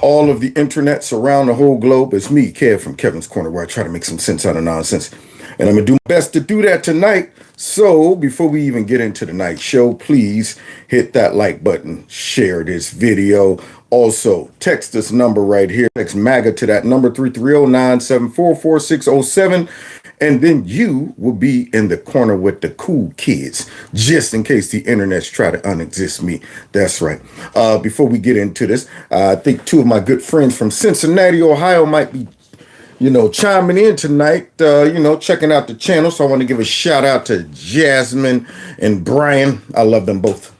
all of the internets around the whole globe. It's me, Kev from Kevin's Corner, where I try to make some sense out of nonsense. And I'm going to do my best to do that tonight. So before we even get into tonight's show, please hit that like button, share this video. Also, text this number right here. Text MAGA to that number 330-974-4607. And then you will be in the corner with the cool kids, just in case the internets try to unexist me. That's right. Before we get into this, I think two of my good friends from Cincinnati, Ohio might be, chiming in tonight, checking out the channel. So I want to give a shout out to Jasmine and Brian. I love them both.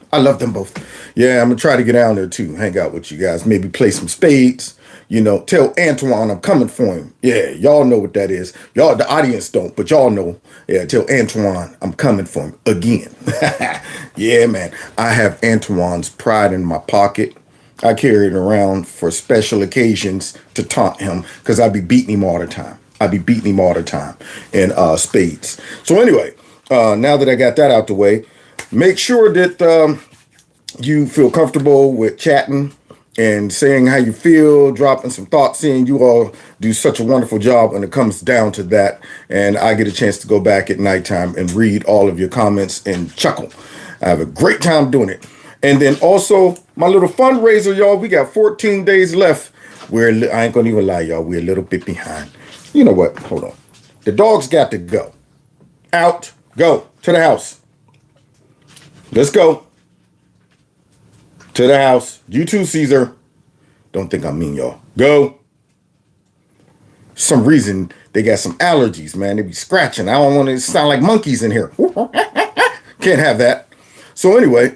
Yeah, I'm going to try to get down there too, hang out with you guys, maybe play some spades. Tell Antoine I'm coming for him. Yeah, y'all know what that is. Y'all, the audience don't, but y'all know. Yeah, tell Antoine I'm coming for him again. Yeah, man. I have Antoine's pride in my pocket. I carry it around for special occasions to taunt him because I be beating him all the time. In spades. So anyway, now that I got that out the way, make sure that you feel comfortable with chatting and saying how you feel, dropping some thoughts in. You all do such a wonderful job when it comes down to that. And I get a chance to go back at nighttime and read all of your comments and chuckle. I have a great time doing it. And then also my little fundraiser, y'all, we got 14 days left. I ain't gonna even lie, y'all, we're a little bit behind. You know what? Hold on. The dog's got to go. Go to the house. Let's go. To the house. You too, Caesar. Don't think I'm mean, y'all. Go. Some reason they got some allergies, man. They be scratching. I don't want to sound like monkeys in here. Can't have that. So anyway,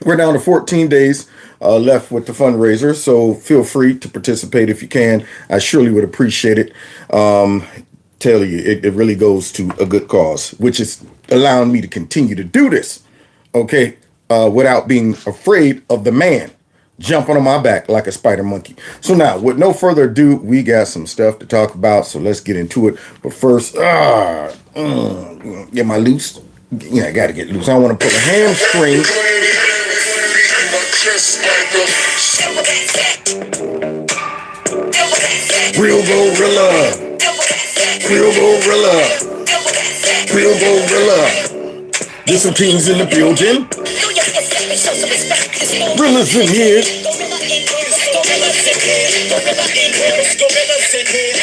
we're down to 14 days left with the fundraiser. So feel free to participate if you can. I surely would appreciate it. Tell you, it really goes to a good cause, which is allowing me to continue to do this. Okay. Without being afraid of the man jumping on my back like a spider monkey. So now, with no further ado, we got some stuff to talk about, so let's get into it. But first, get my loose. Yeah, I got to get loose. I want to pull a hamstring. Real gorilla. There's some teens in the building. Gorillas in here.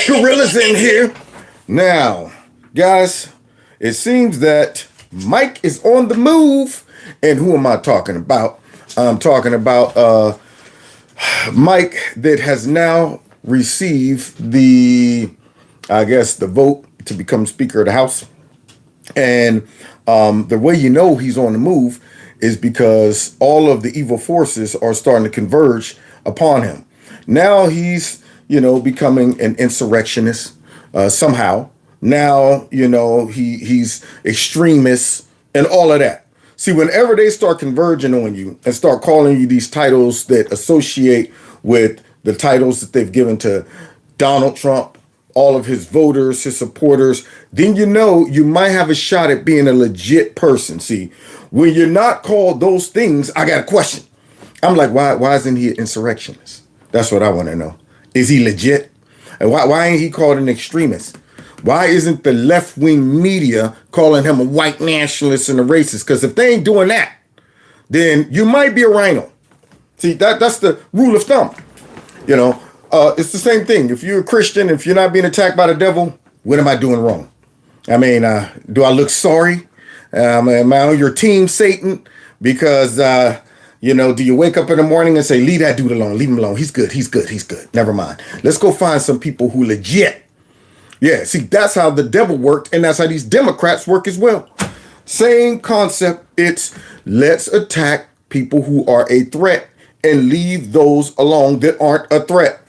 Gorillas in here. Now, guys, it seems that Mike is on the move. And who am I talking about? I'm talking about Mike that has now received the vote to become Speaker of the House. And the way you know he's on the move is because all of the evil forces are starting to converge upon him. Now he's, becoming an insurrectionist somehow. Now, he's extremist and all of that. See, whenever they start converging on you and start calling you these titles that associate with the titles that they've given to Donald Trump, all of his voters, his supporters, then you might have a shot at being a legit person. See, when you're not called those things, I got a question. I'm like, why isn't he an insurrectionist? That's what I want to know. Is he legit? And why ain't he called an extremist? Why isn't the left-wing media calling him a white nationalist and a racist? Because if they ain't doing that, then you might be a rhino. See, that's the rule of thumb. It's the same thing. If you're a Christian, if you're not being attacked by the devil, what am I doing wrong? I mean, do I look sorry? Am I on your team, Satan? Because, do you wake up in the morning and say, leave that dude alone, leave him alone. He's good. Never mind. Let's go find some people who legit. Yeah, see, that's how the devil worked, and that's how these Democrats work as well. Same concept. It's let's attack people who are a threat and leave those alone that aren't a threat.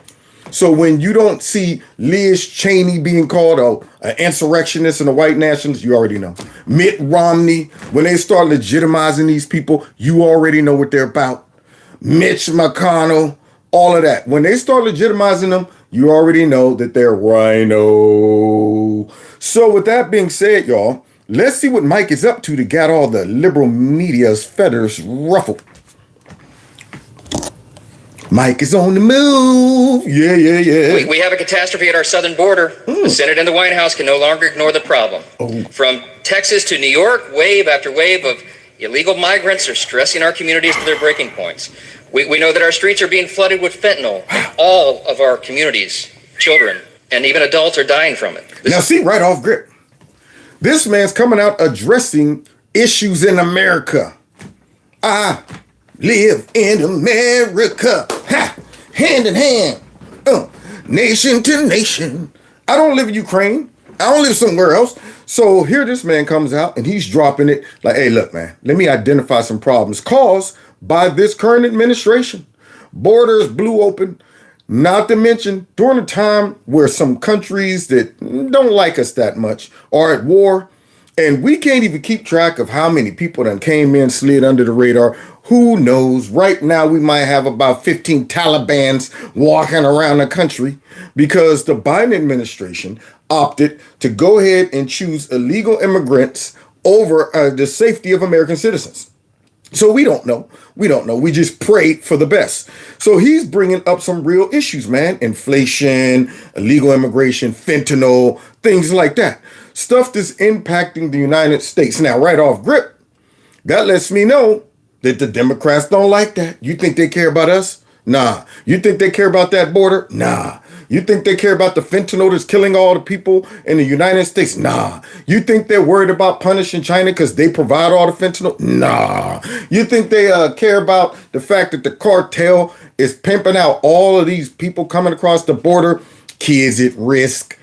So when you don't see Liz Cheney being called an insurrectionist and a white nationalist, you already know. Mitt Romney, when they start legitimizing these people, you already know what they're about. Mitch McConnell, all of that. When they start legitimizing them, you already know that they're rhino. So with that being said, y'all, let's see what Mike is up to get all the liberal media's feathers ruffled. Mike is on the move. Yeah, yeah, yeah. We have a catastrophe at our southern border. The Senate and the White House can no longer ignore the problem. From Texas to New York, wave after wave of illegal migrants are stressing our communities to their breaking points. We know that our streets are being flooded with fentanyl. All of our communities, children, and even adults are dying from it. Now see, right off grip. This man's coming out addressing issues in America. I live in America. Ha! Hand in hand. Nation to nation. I don't live in Ukraine. I don't live somewhere else. So here this man comes out and he's dropping it like, hey, look, man, let me identify some problems caused by this current administration. Borders blew open. Not to mention during a time where some countries that don't like us that much are at war. And we can't even keep track of how many people that came in, slid under the radar. Who knows? Right now, we might have about 15 Talibans walking around the country because the Biden administration opted to go ahead and choose illegal immigrants over the safety of American citizens. So we don't know. We don't know. We just pray for the best. So he's bringing up some real issues, man. Inflation, illegal immigration, fentanyl, things like that. Stuff that's impacting the United States. Now, right off grip, that lets me know that the Democrats don't like that. You think they care about us? Nah. You think they care about that border? Nah. You think they care about the fentanyl that's killing all the people in the United States? Nah. You think they're worried about punishing China because they provide all the fentanyl? Nah. You think they care about the fact that the cartel is pimping out all of these people coming across the border? Kids at risk,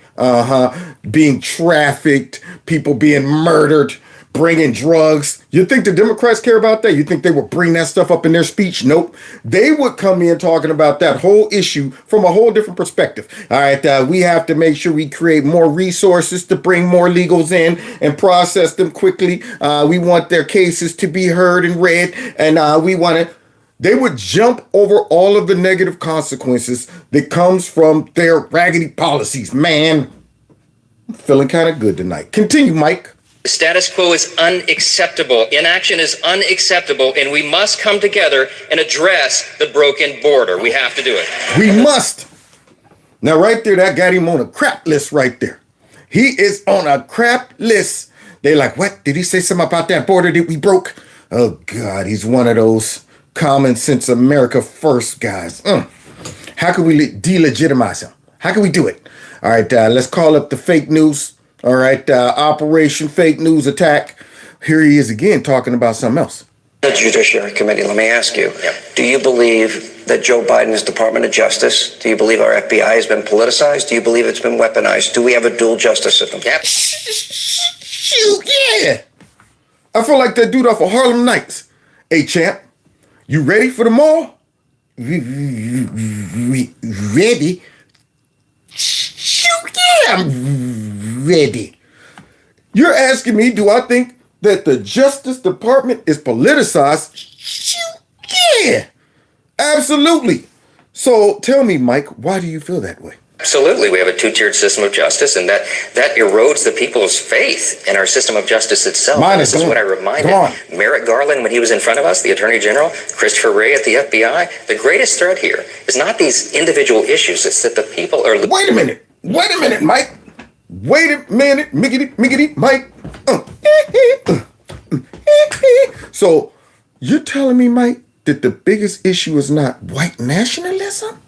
being trafficked, people being murdered, bringing drugs. You think the Democrats care about that? You think they would bring that stuff up in their speech? Nope. They would come in talking about that whole issue from a whole different perspective. All right, we have to make sure we create more resources to bring more legals in and process them quickly. We want their cases to be heard and read, and we want to. They would jump over all of the negative consequences that comes from their raggedy policies. Man, I'm feeling kind of good tonight. Continue, Mike. The status quo is unacceptable. Inaction is unacceptable, and we must come together and address the broken border. We have to do it. We must. Now, right there, that got him on a crap list right there. He is on a crap list. They're like, what? Did he say something about that border that we broke? Oh, God, he's one of those common sense America first guys. How can we delegitimize him? How can we do it? All right, let's call up the fake news. All right, Operation Fake News Attack. Here he is again talking about something else. The Judiciary Committee, let me ask you, do you believe that Joe Biden's Department of Justice, do you believe our FBI has been politicized? Do you believe it's been weaponized? Do we have a dual justice system? Yep. Shoot, yeah. I feel like that dude off of Harlem Nights. Hey, champ, you ready for the mall? Ready? Shoot, yeah, I'm ready. You're asking me, do I think that the Justice Department is politicized? Shoot, yeah, absolutely. So tell me, Mike, why do you feel that way? Absolutely. We have a two-tiered system of justice, and that erodes the people's faith in our system of justice itself. This is what I reminded Merrick Garland when he was in front of us, the Attorney General, Christopher Wray at the FBI. The greatest threat here is not these individual issues. It's that the people are... Wait a minute, Mike. Wait a minute, miggity, Mike. So you're telling me, Mike, that the biggest issue is not white nationalism?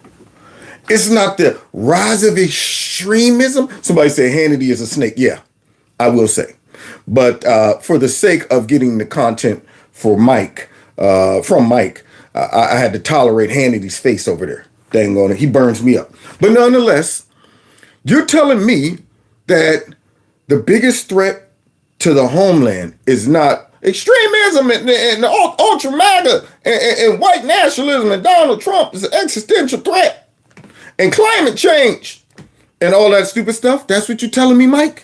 It's not the rise of extremism. Somebody say Hannity is a snake. Yeah, I will say. But for the sake of getting the content for Mike, from Mike, I had to tolerate Hannity's face over there. Dang on it. He burns me up. But nonetheless, you're telling me that the biggest threat to the homeland is not extremism and ultra MAGA and white nationalism and Donald Trump is an existential threat. And climate change and all that stupid stuff. That's what you're telling me, Mike?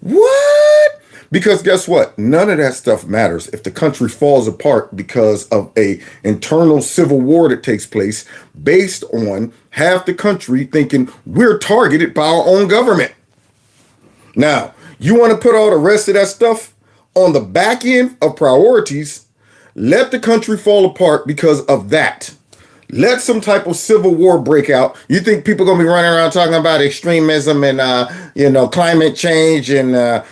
What? Because guess what? None of that stuff matters if the country falls apart because of a internal civil war that takes place based on half the country thinking we're targeted by our own government. Now, you want to put all the rest of that stuff on the back end of priorities, let the country fall apart because of that. let some type of civil war break out. You think people are going to be running around talking about extremism and, climate change, and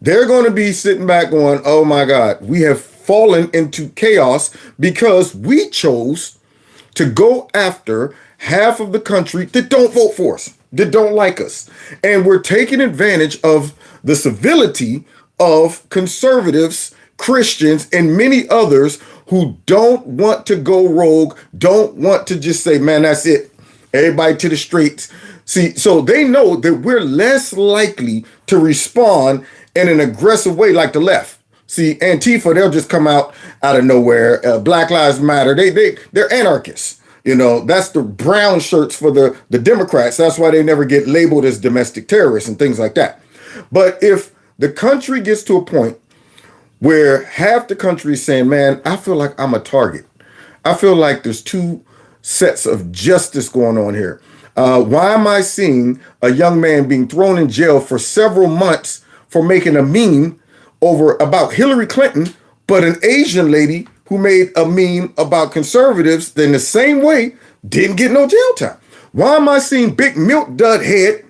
they're going to be sitting back going, oh my God, we have fallen into chaos because we chose to go after half of the country that don't vote for us, that don't like us. And we're taking advantage of the civility of conservatives, Christians, and many others who don't want to go rogue, don't want to just say, man, that's it. Everybody to the streets. See, so they know that we're less likely to respond in an aggressive way like the left. See, Antifa, they'll just come out of nowhere. Black Lives Matter, they're anarchists. That's the brown shirts for the Democrats. That's why they never get labeled as domestic terrorists and things like that. But if the country gets to a point where half the country is saying, man, I feel like I'm a target. I feel like there's two sets of justice going on here. Why am I seeing a young man being thrown in jail for several months for making a meme about Hillary Clinton, but an Asian lady who made a meme about conservatives in the same way didn't get no jail time? Why am I seeing Big Milk Dud Head,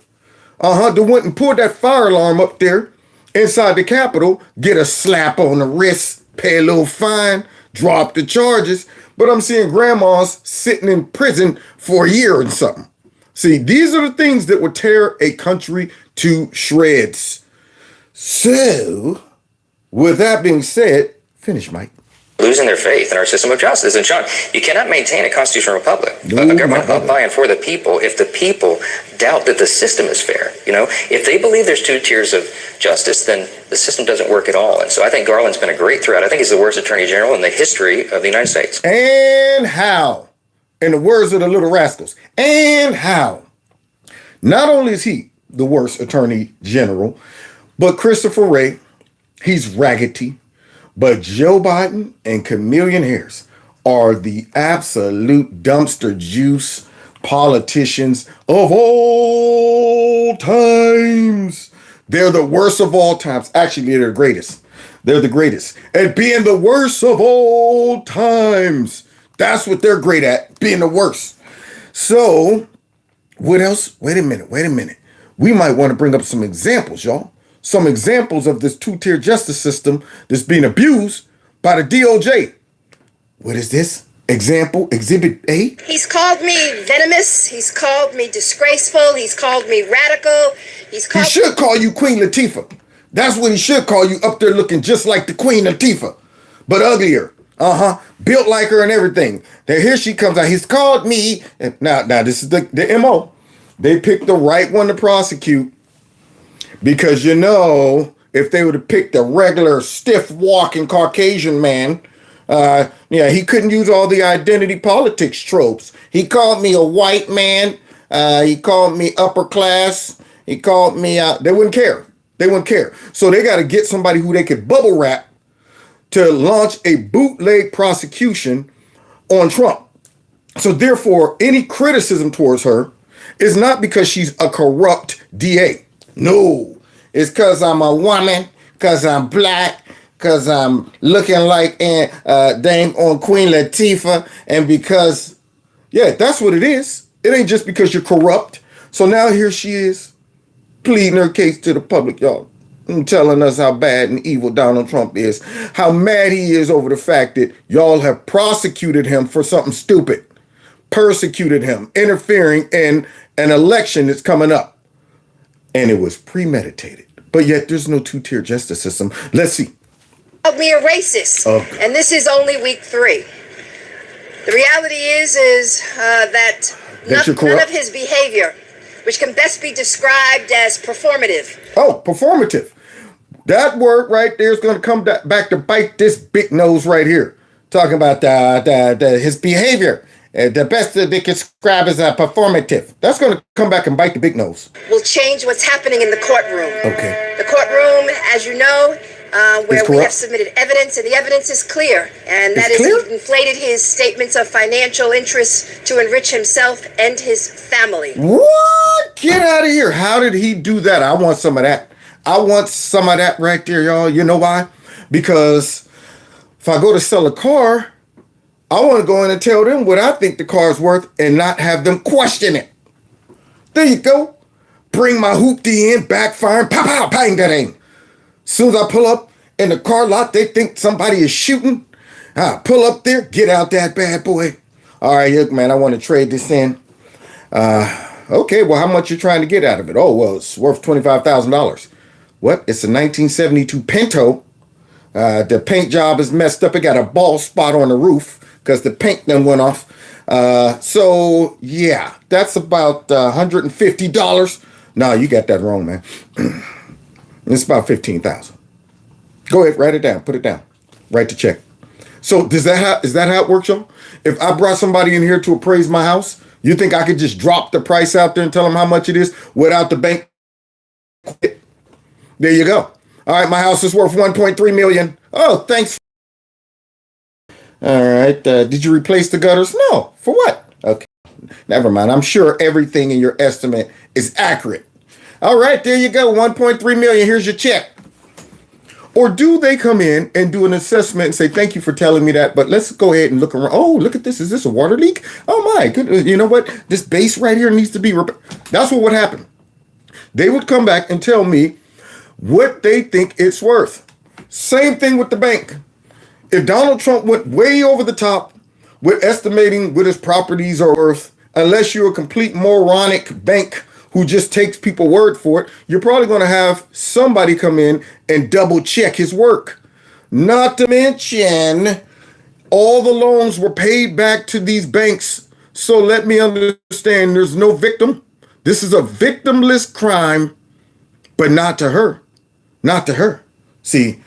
that went and pulled that fire alarm up there inside the Capitol, get a slap on the wrist, pay a little fine, drop the charges, but I'm seeing grandmas sitting in prison for a year and something? See, these are the things that would tear a country to shreds. So, with that being said, finish, Mike. Losing their faith in our system of justice. And Sean, you cannot maintain a constitutional republic, a government by and for the people, if the people doubt that the system is fair. If they believe there's two tiers of justice, then the system doesn't work at all. And so I think Garland's been a great threat. I think he's the worst attorney general in the history of the United States. And how? In the words of the Little Rascals, and how? Not only is he the worst attorney general, but Christopher Wray, he's raggedy. But Joe Biden and Kamala Harris are the absolute dumpster juice politicians of all times. They're the worst of all times. Actually, they're the greatest. They're the greatest at being the worst of all times. That's what they're great at, being the worst. So, what else? Wait a minute. We might want to bring up some examples, y'all. Some examples of this two-tier justice system that's being abused by the DOJ. What is this? Example, Exhibit A? He's called me venomous. He's called me disgraceful. He's called me radical. He should call you Queen Latifah. That's what he should call you, up there looking just like the Queen Latifah, but uglier. Built like her and everything. Now here she comes out. He's called me. Now this is the MO. They picked the right one to prosecute. Because if they would have picked a regular stiff walking Caucasian man, he couldn't use all the identity politics tropes. He called me a white man. He called me upper class. He called me they wouldn't care. So they got to get somebody who they could bubble wrap to launch a bootleg prosecution on Trump. So therefore, any criticism towards her is not because she's a corrupt DA. No, it's because I'm a woman, because I'm black, because I'm looking like dang on Queen Latifah, and because, that's what it is. It ain't just because you're corrupt. So now here she is, pleading her case to the public, y'all, and telling us how bad and evil Donald Trump is, how mad he is over the fact that y'all have prosecuted him for something stupid, persecuted him, interfering in an election that's coming up. And it was premeditated. But yet there's no two-tier justice system. Let's see. Called me a racist. And this is only week 3. The reality is that none of his behavior, which can best be described as performative. Oh, performative. That word right there is going to come back to bite this big nose right here. Talking about his behavior. The best that they can describe as performative. That's going to come back and bite the big nose. Will change what's happening in the courtroom. Okay. The courtroom, as you know, where we have submitted evidence, and the evidence is clear. And that is he's inflated his statements of financial interest to enrich himself and his family. What? Get out of here. How did he do that? I want some of that. I want some of that right there, y'all. You know why? Because if I go to sell a car, I want to go in and tell them what I think the car's worth and not have them question it. There you go. Bring my hoopty in, backfiring, pow, pow, bang, that ain't. Soon as I pull up in the car lot, they think somebody is shooting. I pull up there, get out that bad boy. All right, look, man, I want to trade this in. Okay, well, how much you trying to get out of it? Oh, well, it's worth $25,000. What? It's a 1972 Pinto. The paint job is messed up. It got a bald spot on the roof because the paint done went off. So, yeah, that's about $150. No, you got that wrong, man. It's about $15,000. Go ahead, write it down. Put it down. Write the check. So is that how it works, y'all? If I brought somebody in here to appraise my house, you think I could just drop the price out there and tell them how much it is without the bank? There you go. All right, my house is worth $1.3 million. Oh, thanks. All right. Did you replace the gutters? No. For what? Okay. Never mind. I'm sure everything in your estimate is accurate. All right, there you go. $1.3 million. Here's your check. Or do they come in and do an assessment and say, thank you for telling me that, but let's go ahead and look around. Oh, look at this. Is this a water leak? Oh, my goodness. You know what? This base right here needs to be repaired. That's what would happen. They would come back and tell me what they think it's worth. Same thing with the bank. If Donald Trump went way over the top with estimating what his properties are worth, unless you're a complete moronic bank who just takes people's word for it, you're probably going to have somebody come in and double check his work. Not to mention, all the loans were paid back to these banks. So let me understand, there's no victim. This is a victimless crime, but not to her. Not to her. See,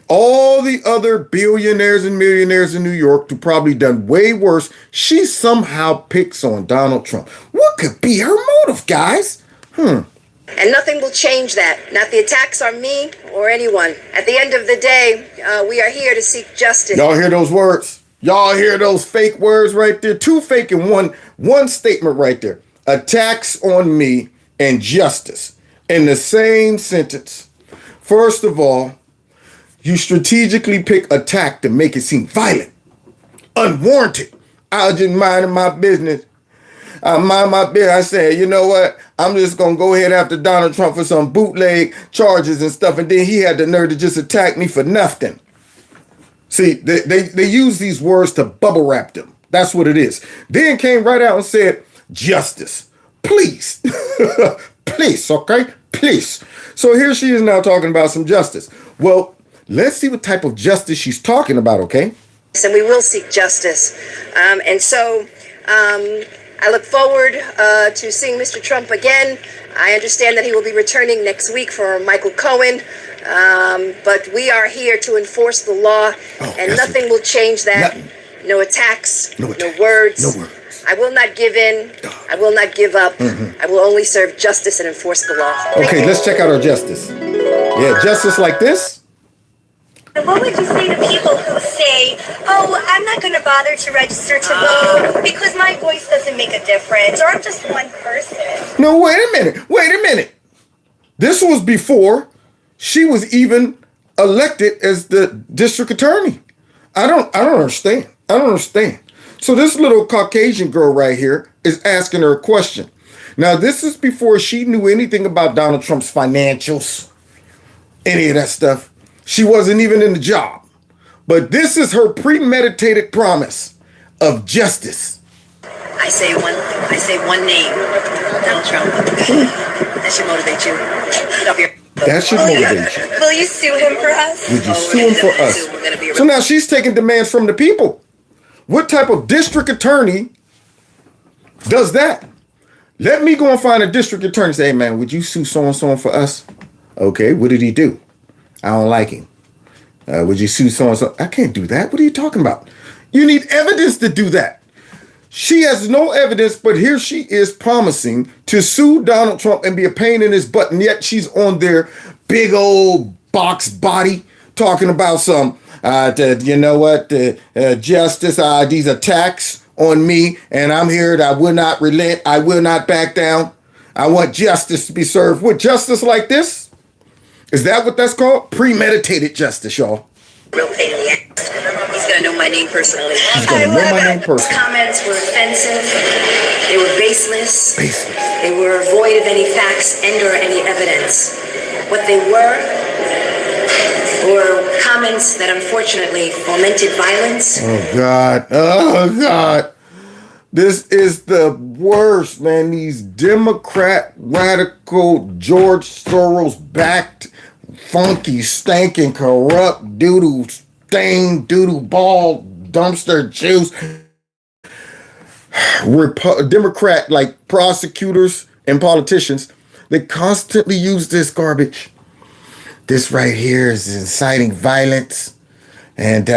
all the other billionaires and millionaires in New York who probably done way worse, she somehow picks on Donald Trump. What could be her motive, guys? And nothing will change that. Not the attacks on me or anyone. At the end of the day, we are here to seek justice. Y'all hear those words? Y'all hear those fake words right there? Two fake and one statement right there. Attacks on me and justice in the same sentence. First of all, you strategically pick attack to make it seem violent, unwarranted. I was just minding my business. I mind my business. I said, you know what? I'm just going to go ahead after Donald Trump for some bootleg charges and stuff. And then he had the nerve to just attack me for nothing. See, they use these words to bubble wrap them. That's what it is. Then came right out and said, justice. Please. Please, okay? Please. So here she is now talking about some justice. Well, let's see what type of justice she's talking about, okay? And we will seek justice. I look forward to seeing Mr. Trump again. I understand that he will be returning next week for Michael Cohen. But we are here to enforce the law, and nothing will change that. Nothing. No attacks, no words. No words. I will not give in. I will not give up. I will only serve justice and enforce the law. Okay, let's check out our justice. Yeah, justice like this. What would you say to people who say, oh, I'm not going to bother to register to vote because my voice doesn't make a difference, or I'm just one person? No, wait a minute. This was before she was even elected as the district attorney. I don't understand. So this little Caucasian girl right here is asking her a question. Now, this is before she knew anything about Donald Trump's financials, any of that stuff. She wasn't even in the job. But this is her premeditated promise of justice. I say one name, Donald Trump. That should motivate you. Get up here. That should motivate you. Will you sue him for us? Would you sue him for us? So now she's taking demands from the people. What type of district attorney does that? Let me go and find a district attorney and say, hey, man, would you sue so-and-so for us? Okay, what did he do? I don't like him. Would you sue so-and-so? I can't do that. What are you talking about? You need evidence to do that. She has no evidence, but here she is promising to sue Donald Trump and be a pain in his butt, and yet she's on their big old box body talking about some, justice, these attacks on me, and I'm here, I will not relent, I will not back down. I want justice to be served. With justice like this? Is that what that's called? Premeditated justice, y'all. Real pain in the ass. He's got to know my name personally. She's gonna know my name personally. Comments were offensive. They were baseless. They were void of any facts and/or any evidence. What they were comments that unfortunately fomented violence. Oh God! Oh God! This is the worst, man. These Democrat, radical, George Soros-backed, funky, stinking, corrupt, doodle, stained, doodle ball, dumpster juice, Democrat, like prosecutors and politicians, they constantly use this garbage. This right here is inciting violence. And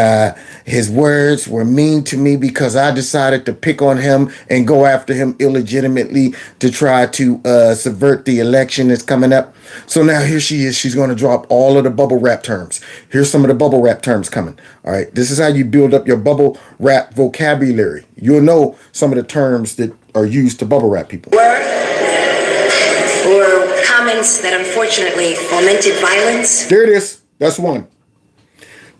his words were mean to me because I decided to pick on him and go after him illegitimately to try to subvert the election that's coming up. So now here she is. She's going to drop all of the bubble wrap terms. Here's some of the bubble wrap terms coming. All right. This is how you build up your bubble wrap vocabulary. You'll know some of the terms that are used to bubble wrap people. Or comments that unfortunately fomented violence. There it is. That's one.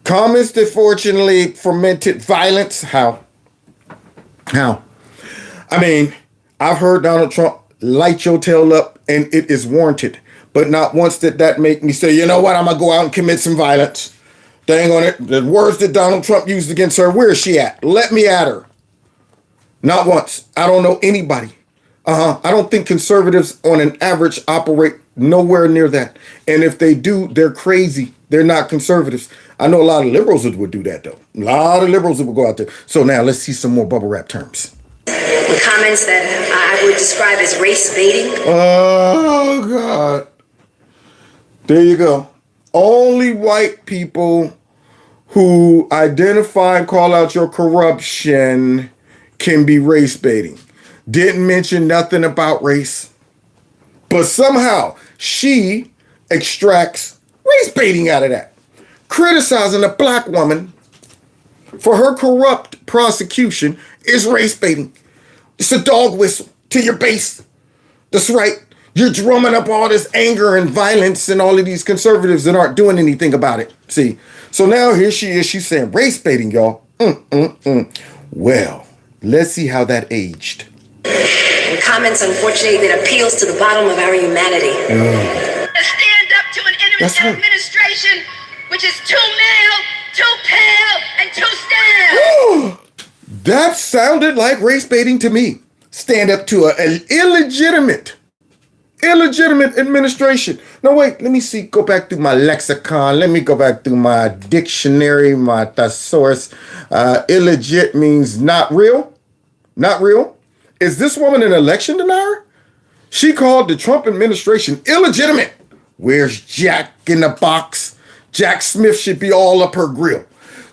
Comments that fortunately fomented violence. How? I mean, I've heard Donald Trump light your tail up and it is warranted. But not once did that make me say, you know what, I'm going to go out and commit some violence. Dang on it. The words that Donald Trump used against her, where is she at? Let me at her. Not once. I don't know anybody. I don't think conservatives on an average operate nowhere near that. And if they do, they're crazy. They're not conservatives. I know a lot of liberals that would do that, though. A lot of liberals that would go out there. So now let's see some more bubble wrap terms. With comments that I would describe as race baiting. Oh, God. There you go. Only white people who identify and call out your corruption can be race baiting. Didn't mention nothing about race. But somehow she extracts race baiting out of that. Criticizing a black woman for her corrupt prosecution is race baiting. It's a dog whistle to your base. That's right. You're drumming up all this anger and violence and all of these conservatives that aren't doing anything about it. See? So now here she is. She's saying race baiting, y'all. Well, let's see how that aged. And comments, unfortunately, that appeals to the bottom of our humanity. Stand up to an administration which is too male, too pale, and too stale. That sounded like race baiting to me. Stand up to an illegitimate administration. No, wait, let me see. Go back through my lexicon. Let me go back through my dictionary, my thesaurus. Illegit means not real. Not real. Is this woman an election denier? She called the Trump administration illegitimate. Where's Jack in the box? Jack Smith should be all up her grill.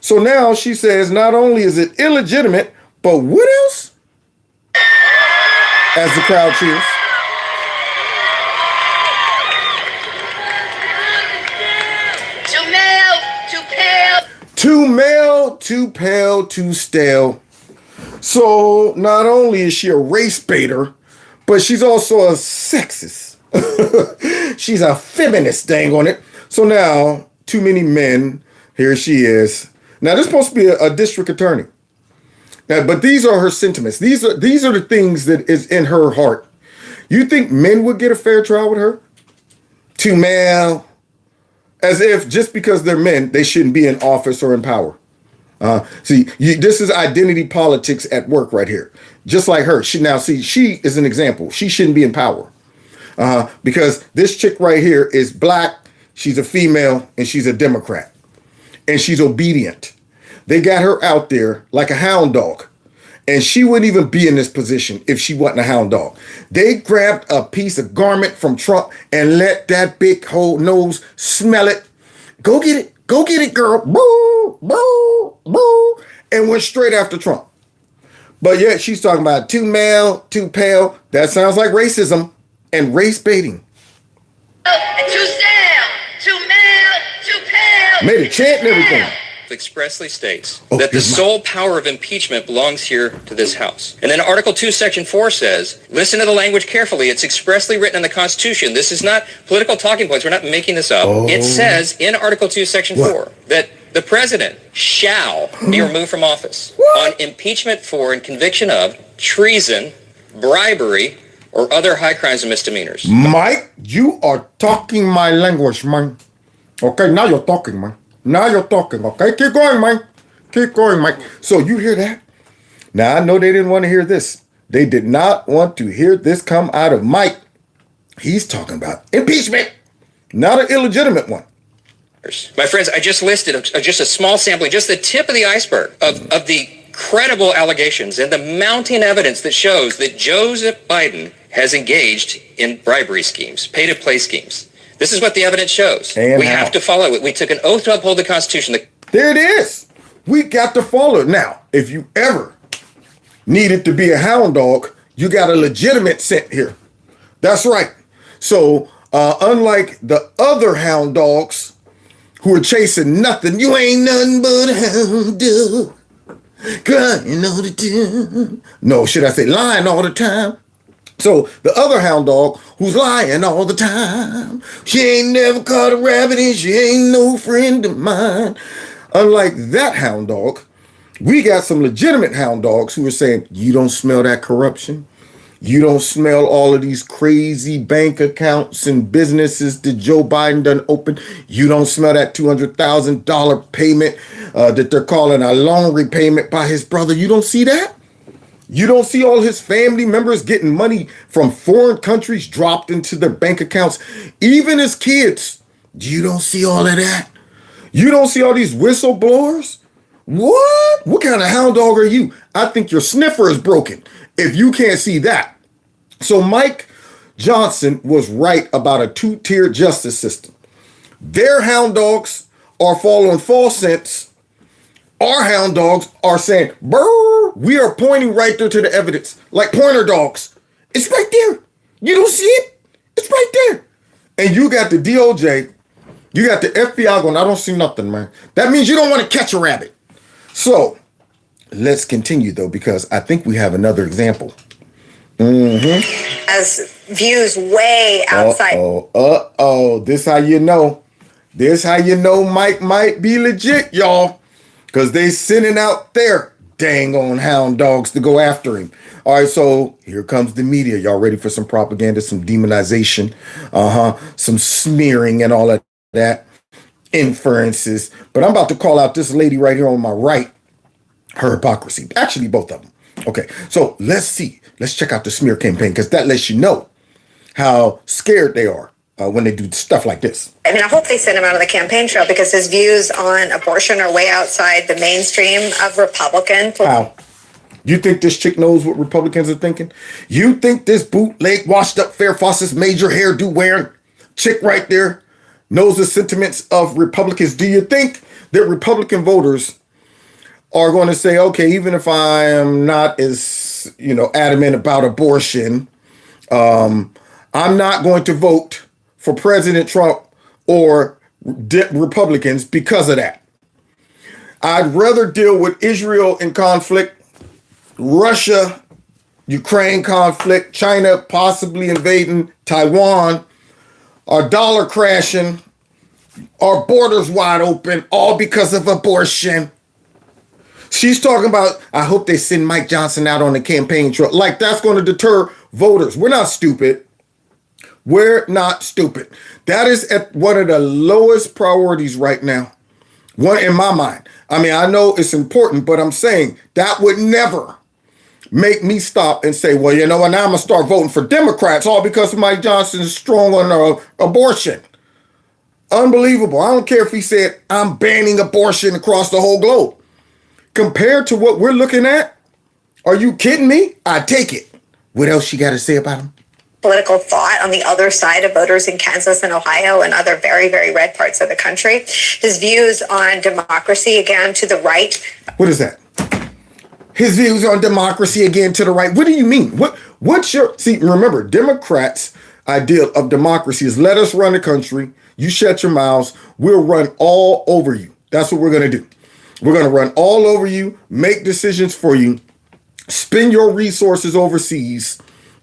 So now she says not only is it illegitimate, but what else? As the crowd cheers. Too male, too pale. Too male, too pale, too stale. So not only is she a race baiter, but she's also a sexist. She's a feminist, dang on it. So now, too many men, here she is. Now, this is supposed to be a district attorney. Now, but these are her sentiments. These are the things that is in her heart. You think men would get a fair trial with her? Too male. As if just because they're men, they shouldn't be in office or in power. This is identity politics at work right here. Just like her. She is an example. She shouldn't be in power. Because this chick right here is black, she's a female, and she's a Democrat. And she's obedient. They got her out there like a hound dog. And she wouldn't even be in this position if she wasn't a hound dog. They grabbed a piece of garment from Trump and let that big whole nose smell it. Go get it. Go get it, girl. Boo, boo, boo. And went straight after Trump. But yet she's talking about too male, too pale. That sounds like racism and race baiting. Too stale, too male, too pale. Made a chant and everything. Expressly states that the sole power of impeachment belongs here to this House. And then Article 2, Section 4 says, listen to the language carefully. It's expressly written in the Constitution. This is not political talking points. We're not making this up. It says in Article 2, Section 4 that The president shall be removed from office on impeachment for and conviction of treason, bribery, or other high crimes and misdemeanors. Mike, you are talking my language, man. Okay, now you're talking, man. Now you're talking, okay? Keep going, man. Keep going, Mike. So you hear that? Now, I know they didn't want to hear this. They did not want to hear this come out of Mike. He's talking about impeachment, not an illegitimate one. My friends, I just listed just a small sampling, just the tip of the iceberg of the credible allegations and the mounting evidence that shows that Joseph Biden has engaged in bribery schemes, pay-to-play schemes. This is what the evidence shows. And we have to follow it. We took an oath to uphold the Constitution. There it is. We got to follow it. Now, if you ever needed to be a hound dog, you got a legitimate scent here. That's right. So, unlike the other hound dogs who are chasing nothing, you ain't nothing but a hound dog. Crying all the time. No, should I say lying all the time? So the other hound dog who's lying all the time, she ain't never caught a rabbit and she ain't no friend of mine. Unlike that hound dog, we got some legitimate hound dogs who are saying, you don't smell that corruption? You don't smell all of these crazy bank accounts and businesses that Joe Biden done open? You don't smell that $200,000 payment that they're calling a loan repayment by his brother? You don't see that? You don't see all his family members getting money from foreign countries dropped into their bank accounts? Even his kids. You don't see all of that? You don't see all these whistleblowers? What? What kind of hound dog are you? I think your sniffer is broken if you can't see that. So Mike Johnson was right about a two-tier justice system. Their hound dogs are following false scents. Our hound dogs are saying, brr, we are pointing right there to the evidence, like pointer dogs. It's right there. You don't see it? It's right there. And you got the DOJ, you got the FBI going, I don't see nothing, man. That means you don't want to catch a rabbit. So let's continue, though, because I think we have another example. As views way outside. This how you know. This how you know Mike might be legit, y'all. Because they sending out their dang on hound dogs to go after him. All right, so here comes the media. Y'all ready for some propaganda, some demonization, some smearing and all of that, inferences. But I'm about to call out this lady right here on my right, her hypocrisy. Actually, both of them. Okay, so let's see. Let's check out the smear campaign, because that lets you know how scared they are when they do stuff like this. I mean, I hope they send him out of the campaign trail, because his views on abortion are way outside the mainstream of Republican. How? You think this chick knows what Republicans are thinking? You think this bootleg, washed up, fair faucets, major hairdo wearing chick right there knows the sentiments of Republicans? Do you think that Republican voters are going to say, okay, even if I am not as, adamant about abortion, I'm not going to vote for President Trump or Republicans because of that? I'd rather deal with Israel in conflict, Russia, Ukraine conflict, China possibly invading Taiwan, our dollar crashing, our borders wide open, all because of abortion. She's talking about, I hope they send Mike Johnson out on the campaign trail. Like that's going to deter voters. We're not stupid. We're not stupid. That is at one of the lowest priorities right now. One in my mind. I mean, I know it's important, but I'm saying that would never make me stop and say, well, you know what, now I'm going to start voting for Democrats, all because Mike Johnson is strong on abortion. Unbelievable. I don't care if he said, I'm banning abortion across the whole globe. Compared to what we're looking at, are you kidding me? I take it. What else you got to say about him? Political thought on the other side of voters in Kansas and Ohio and other very, very red parts of the country. His views on democracy, again, to the right. What is that? His views on democracy, again, to the right. What do you mean? What's your... See, remember, Democrats' idea of democracy is let us run the country. You shut your mouths. We'll run all over you. That's what we're going to do. We're going to run all over you, make decisions for you, spend your resources overseas,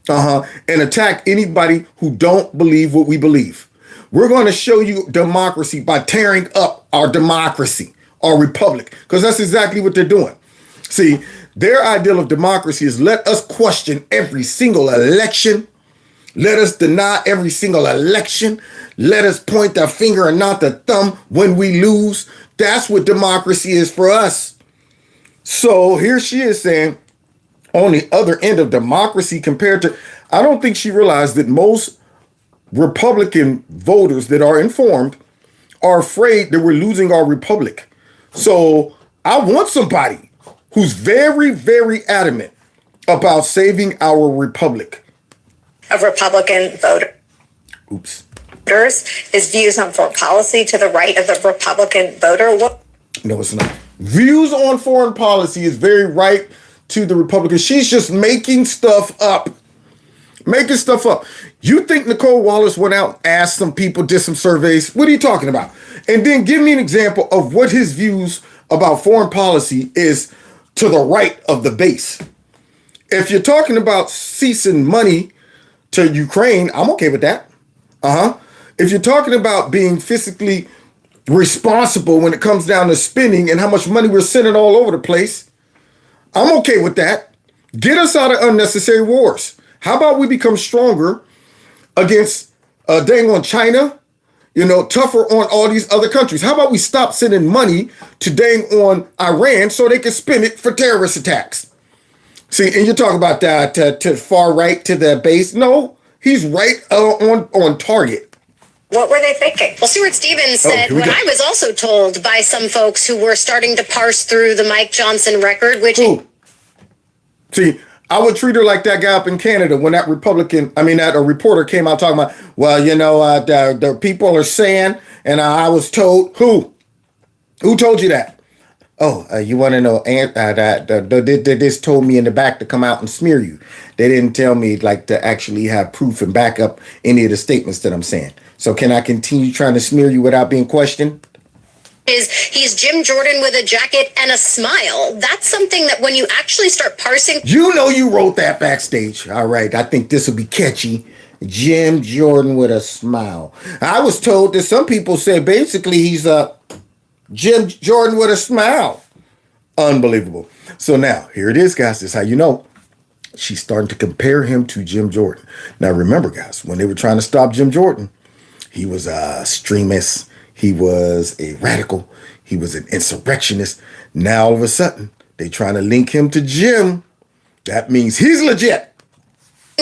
and attack anybody who don't believe what we believe. We're going to show you democracy by tearing up our democracy, our republic, because that's exactly what they're doing. See, their ideal of democracy is let us question every single election. Let us deny every single election. Let us point the finger and not the thumb when we lose. That's what democracy is for us. So here she is saying, on the other end of democracy compared to, I don't think she realized that most Republican voters that are informed are afraid that we're losing our republic. So I want somebody who's very, very adamant about saving our republic. Of Republican voters. Oops. His views on foreign policy to the right of the Republican voter. No, it's not. Views on foreign policy is very right to the Republicans. She's just making stuff up. Making stuff up. You think Nicole Wallace went out and asked some people, did some surveys? What are you talking about? And then give me an example of what his views about foreign policy is to the right of the base. If you're talking about ceasing money to Ukraine, I'm okay with that. If you're talking about being physically responsible when it comes down to spending and how much money we're sending all over the place, I'm okay with that. Get us out of unnecessary wars. How about we become stronger against dang on China, tougher on all these other countries? How about we stop sending money to dang on Iran so they can spend it for terrorist attacks? See, and you're talking about that to far right, to the base. No, he's right on target. What were they thinking? Well, Stuart Stevens said what I was also told by some folks who were starting to parse through the Mike Johnson record, which... Ooh. See, I would treat her like that guy up in Canada when that reporter came out talking about, well, the people are saying, and I was told, who told you that? Oh, you want to know, they just told me in the back to come out and smear you. They didn't tell me to actually have proof and back up any of the statements that I'm saying. So can I continue trying to smear you without being questioned? He's Jim Jordan with a jacket and a smile. That's something that when you actually start parsing... You wrote that backstage. All right, I think this will be catchy. Jim Jordan with a smile. I was told that some people say basically he's Jim Jordan with a smile. Unbelievable. So now, here it is, guys. This is how you know. She's starting to compare him to Jim Jordan. Now, remember, guys, when they were trying to stop Jim Jordan, he was a extremist. He was a radical. He was an insurrectionist. Now, all of a sudden, they trying to link him to Jim. That means he's legit.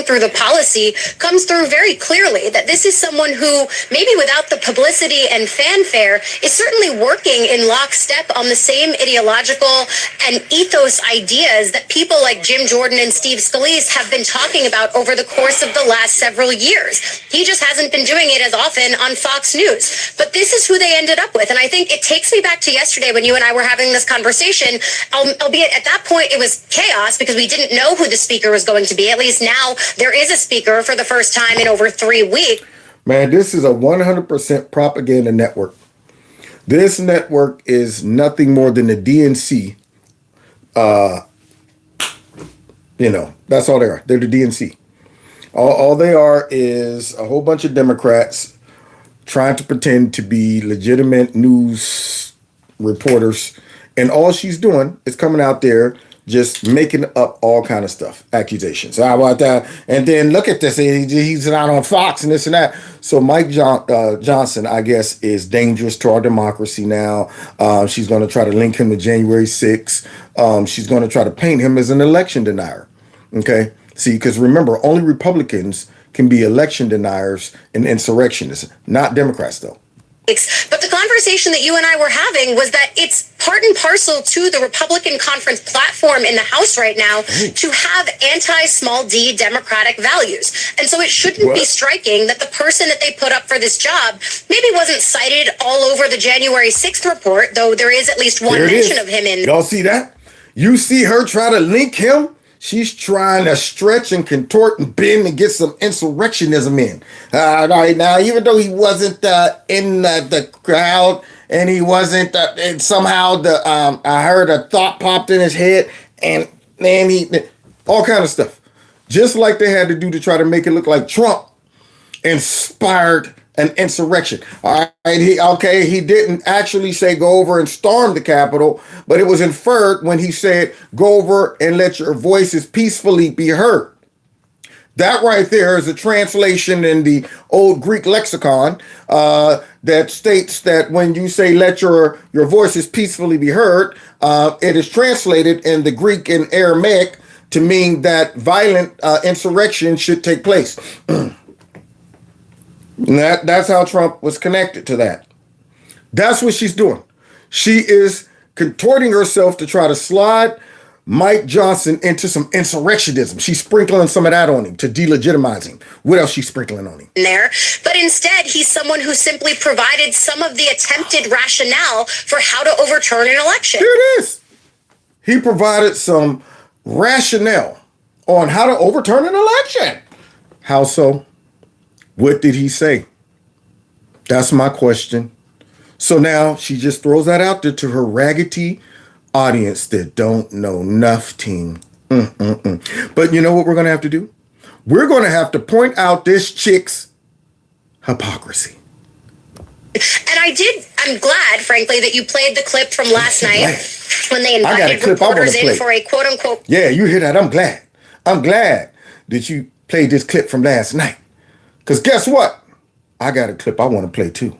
Through the policy comes through very clearly that this is someone who, maybe without the publicity and fanfare, is certainly working in lockstep on the same ideological and ethos ideas that people like Jim Jordan and Steve Scalise have been talking about over the course of the last several years. He just hasn't been doing it as often on Fox News. But this is who they ended up with. And I think it takes me back to yesterday when you and I were having this conversation, albeit at that point it was chaos because we didn't know who the speaker was going to be. At least now there is a speaker for the first time in over 3 weeks. Man, this is a 100% propaganda network. This network is nothing more than the DNC. That's all they are. They're the DNC. All they are is a whole bunch of Democrats trying to pretend to be legitimate news reporters. And all she's doing is coming out there just making up all kind of stuff, accusations. How about that? And then look at this. He's not on Fox and this and that. So Mike Johnson, I guess, is dangerous to our democracy now. She's going to try to link him to January 6th. She's going to try to paint him as an election denier. Okay? See, because remember, only Republicans can be election deniers and insurrectionists, not Democrats, though. But the conversation that you and I were having was that it's part and parcel to the Republican conference platform in the House right now to have anti-small d democratic values. And so it shouldn't be striking that the person that they put up for this job maybe wasn't cited all over the January 6th report, though there is at least one mention of him in. Y'all see that? You see her try to link him? She's trying to stretch and contort and bend and get some insurrectionism in. Right now, even though he wasn't in the crowd and he wasn't, and somehow I heard a thought popped in his head and then all kind of stuff. Just like they had to do to try to make it look like Trump inspired an insurrection. All right, he didn't actually say go over and storm the Capitol, but it was inferred when he said go over and let your voices peacefully be heard. That right there is a translation in the old Greek lexicon that states that when you say let your voices peacefully be heard, it is translated in the Greek and Aramaic to mean that violent insurrection should take place. That's how Trump was connected to that. That's what she's doing. She is contorting herself to try to slide Mike Johnson into some insurrectionism. She's sprinkling some of that on him to delegitimize him. What else she's sprinkling on him? There, but instead he's someone who simply provided some of the attempted rationale for how to overturn an election. Here it is. He provided some rationale on how to overturn an election. How so? What did he say? That's my question. So now she just throws that out there to her raggedy audience that don't know nothing. But you know what we're going to have to do? We're going to have to point out this chick's hypocrisy. And I'm glad, frankly, that you played the clip from last night when they invited reporters in for a quote unquote. Yeah, you hear that? I'm glad. I'm glad that you played this clip from last night. Because guess what? I got a clip I want to play too.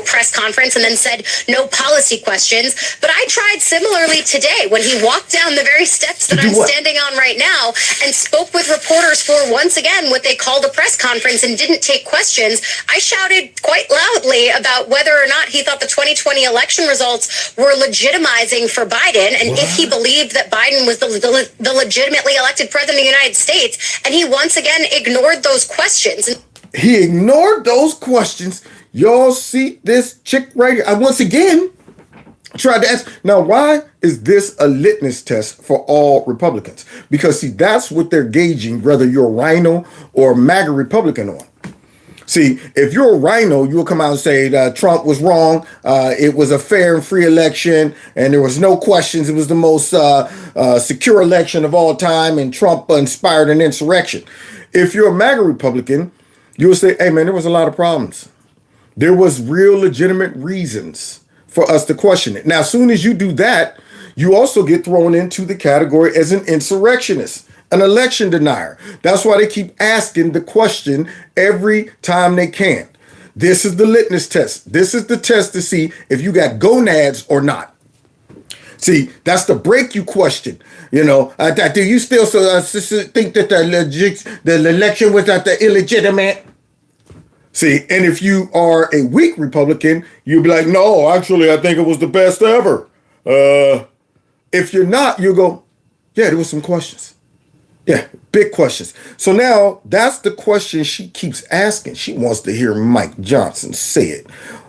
Press conference and then said no policy questions. But I tried similarly today when he walked down the very steps that I'm standing on right now and spoke with reporters for once again what they called a press conference and didn't take questions. I shouted quite loudly about whether or not he thought the 2020 election results were legitimizing for Biden and if he believed that Biden was the legitimately elected president of the United States. And he once again ignored those questions. He ignored those questions. Y'all see this chick right here? I once again tried to ask. Now, why is this a litmus test for all Republicans? Because, see, that's what they're gauging, whether you're a rhino or a MAGA Republican on. See, if you're a rhino, you'll come out and say that Trump was wrong. It was a fair and free election, and there was no questions. It was the most secure election of all time, and Trump inspired an insurrection. If you're a MAGA Republican, you'll say, hey, man, there was a lot of problems. There was real legitimate reasons for us to question it. Now, as soon as you do that, you also get thrown into the category as an insurrectionist, an election denier. That's why they keep asking the question every time they can. This is the litmus test. This is the test to see if you got gonads or not. See, that's the break you question. You know, do you still think that the election was illegitimate? See, and if you are a weak Republican, you'll be like, no, actually, I think it was the best ever. If you're not, you go, yeah, there was some questions. Yeah, big questions. So now that's the question she keeps asking. She wants to hear Mike Johnson say it.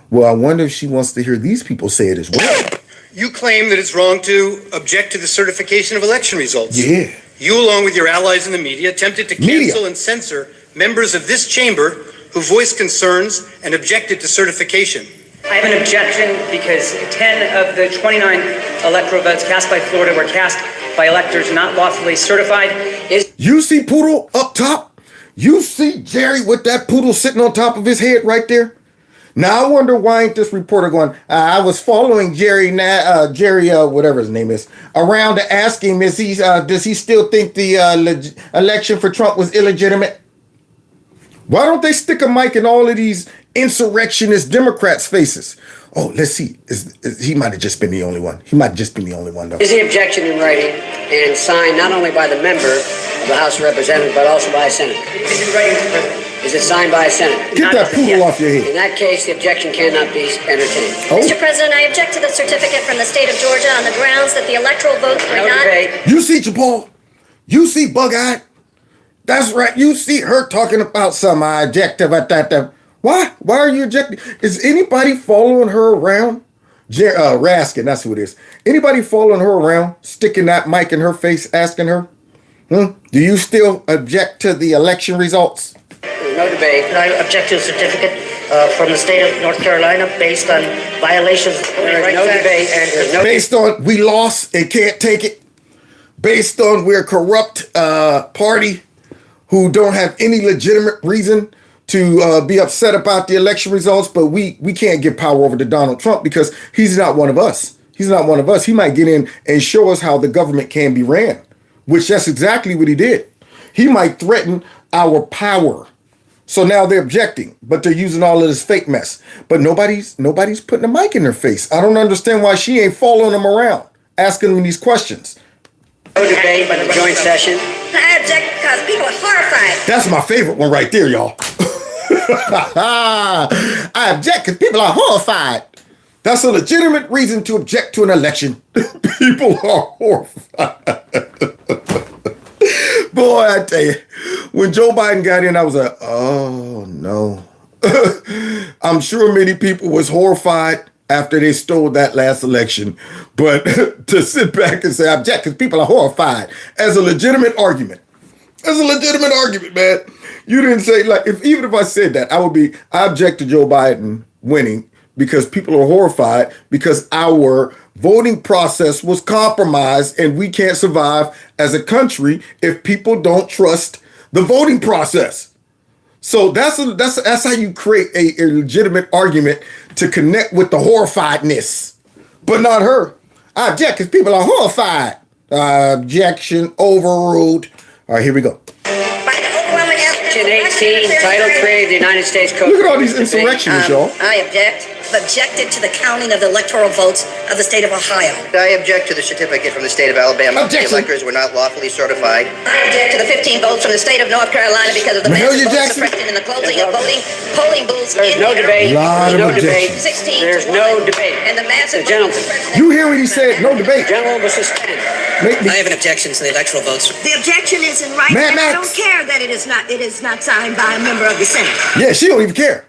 Well, I wonder if she wants to hear these people say it as well. You claim that it's wrong to object to the certification of election results. Yeah. You, along with your allies in the media, attempted to cancel and censor members of this chamber who voiced concerns and objected to certification. I have an objection because 10 of the 29 electoral votes cast by Florida were cast by electors not lawfully certified. You see Poodle up top? You see Jerry with that poodle sitting on top of his head right there? Now, I wonder why ain't this reporter going, I was following Jerry, whatever his name is, around to ask him, does he still think the election for Trump was illegitimate? Why don't they stick a mic in all of these insurrectionist Democrats' faces? Oh, let's see. He might have just been the only one. He might have just been the only one, though. Is the objection in writing and signed not only by the member of the House of Representatives, but also by a senator? It's in writing, Mr. President. Is it signed by a senator? Get that poodle off your head. In that case, the objection cannot be entertained. Oh. Mr. President, I object to the certificate from the state of Georgia on the grounds that the electoral votes were No not... debate. You see, Jamal? You see Bug-Eyed? That's right. You see her talking about some objective at that. Why? Why are you objecting? Is anybody following her around? Raskin, that's who it is. Anybody following her around, sticking that mic in her face, asking her, do you still object to the election results? No debate. I object to the certificate from the state of North Carolina based on violations of There is no debate. And there's no Based on we lost and can't take it. Based on we're a corrupt party who don't have any legitimate reason to be upset about the election results, but we can't give power over to Donald Trump because he's not one of us. He's not one of us. He might get in and show us how the government can be ran, which that's exactly what he did. He might threaten our power. So now they're objecting, but they're using all of this fake mess. But nobody's putting a mic in their face. I don't understand why she ain't following them around, asking them these questions. No debate in the joint session. I object because people are horrified. That's my favorite one right there, y'all. I object because people are horrified. That's a legitimate reason to object to an election. People are horrified. Boy, I tell you, when Joe Biden got in, I was like, oh, no. I'm sure many people was horrified after they stole that last election. But to sit back and say, I object because people are horrified as a legitimate argument. As a legitimate argument, man. You didn't say, like, even if I said that, I object to Joe Biden winning because people are horrified because our voting process was compromised and we can't survive as a country if people don't trust the voting process. So that's how you create a legitimate argument to connect with the horrifiedness, but not her. I object because people are horrified. Objection overruled. All right, here we go. Section 18, Title 3 of the United States Code. Look at all these insurrectionists, y'all. I objected to the counting of the electoral votes of the state of Ohio. I object to the certificate from the state of Alabama. Objection. The electors were not lawfully certified. I object to the 15 votes from the state of North Carolina because of the massive vote suppression and the closing of polling booths. There's no debate. Lot There's of no debate. 16 There's to no 1, debate. and the massive Gentlemen. You hear what he said? No debate. Gentlemen will suspend. I have an objection to the electoral votes. The objection is in writing. Mad I Max. don't care that it is not signed by a member of the Senate. Yeah, she don't even care.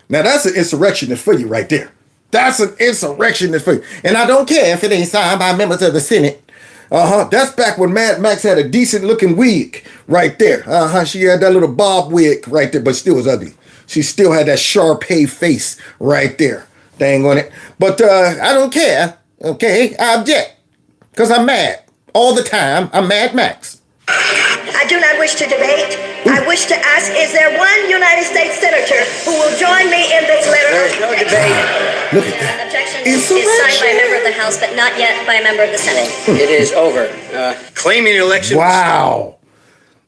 Now that's an insurrectionist for you right there. That's an insurrectionist for you. And I don't care if it ain't signed by members of the Senate. That's back when Mad Max had a decent looking wig right there. She had that little bob wig right there, but still was ugly. She still had that Sharpay face right there. Dang on it. But I don't care. Okay, I object. Because I'm mad. All the time, I'm Mad Max. I do not wish to debate. I wish to ask, is there one United States senator who will join me in this letter? There's no debate. Look at that. Objection is signed by a member of the House, but not yet by a member of the Senate. It is over. Claiming an election. Wow.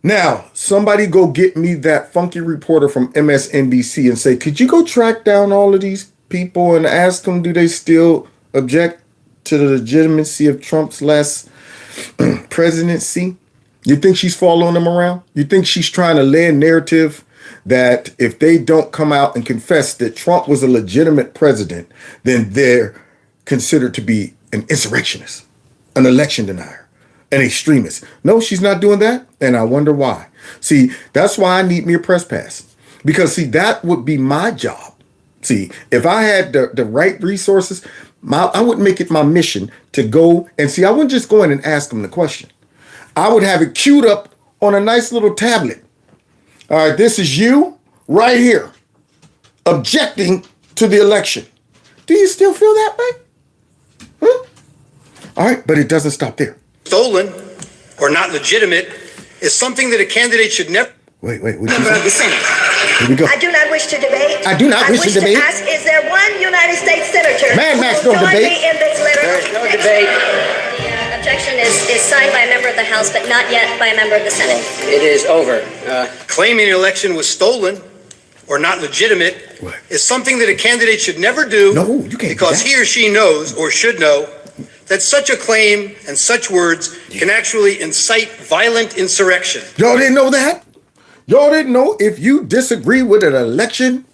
Now, somebody go get me that funky reporter from MSNBC and say, could you go track down all of these people and ask them, do they still object to the legitimacy of Trump's last presidency? You think she's following them around? You think she's trying to lay a narrative that if they don't come out and confess that Trump was a legitimate president, then they're considered to be an insurrectionist, an election denier, an extremist? No, she's not doing that, and I wonder why. See, that's why I need me a press pass. Because, see, that would be my job. See, if I had the right resources, I would make it my mission to go and see. I wouldn't just go in and ask them the question. I would have it queued up on a nice little tablet. All right, this is you right here objecting to the election. Do you still feel that way? Huh? All right, but it doesn't stop there. Stolen or not legitimate is something that a candidate should never. Wait. Member of the Senate. Here we go. I do not wish to debate. I do not wish to debate. Ask, is there one United States senator Mad Max who will don't join debate. me in this letter? There's no debate. The objection is signed by a member of the House, but not yet by a member of the Senate. It is over. Claiming an election was stolen or not legitimate What? is something that a candidate should never do. No, you can't do because that. he or she knows or should know that such a claim and such words can actually incite violent insurrection. Y'all didn't know that? Y'all didn't know if you disagree with an election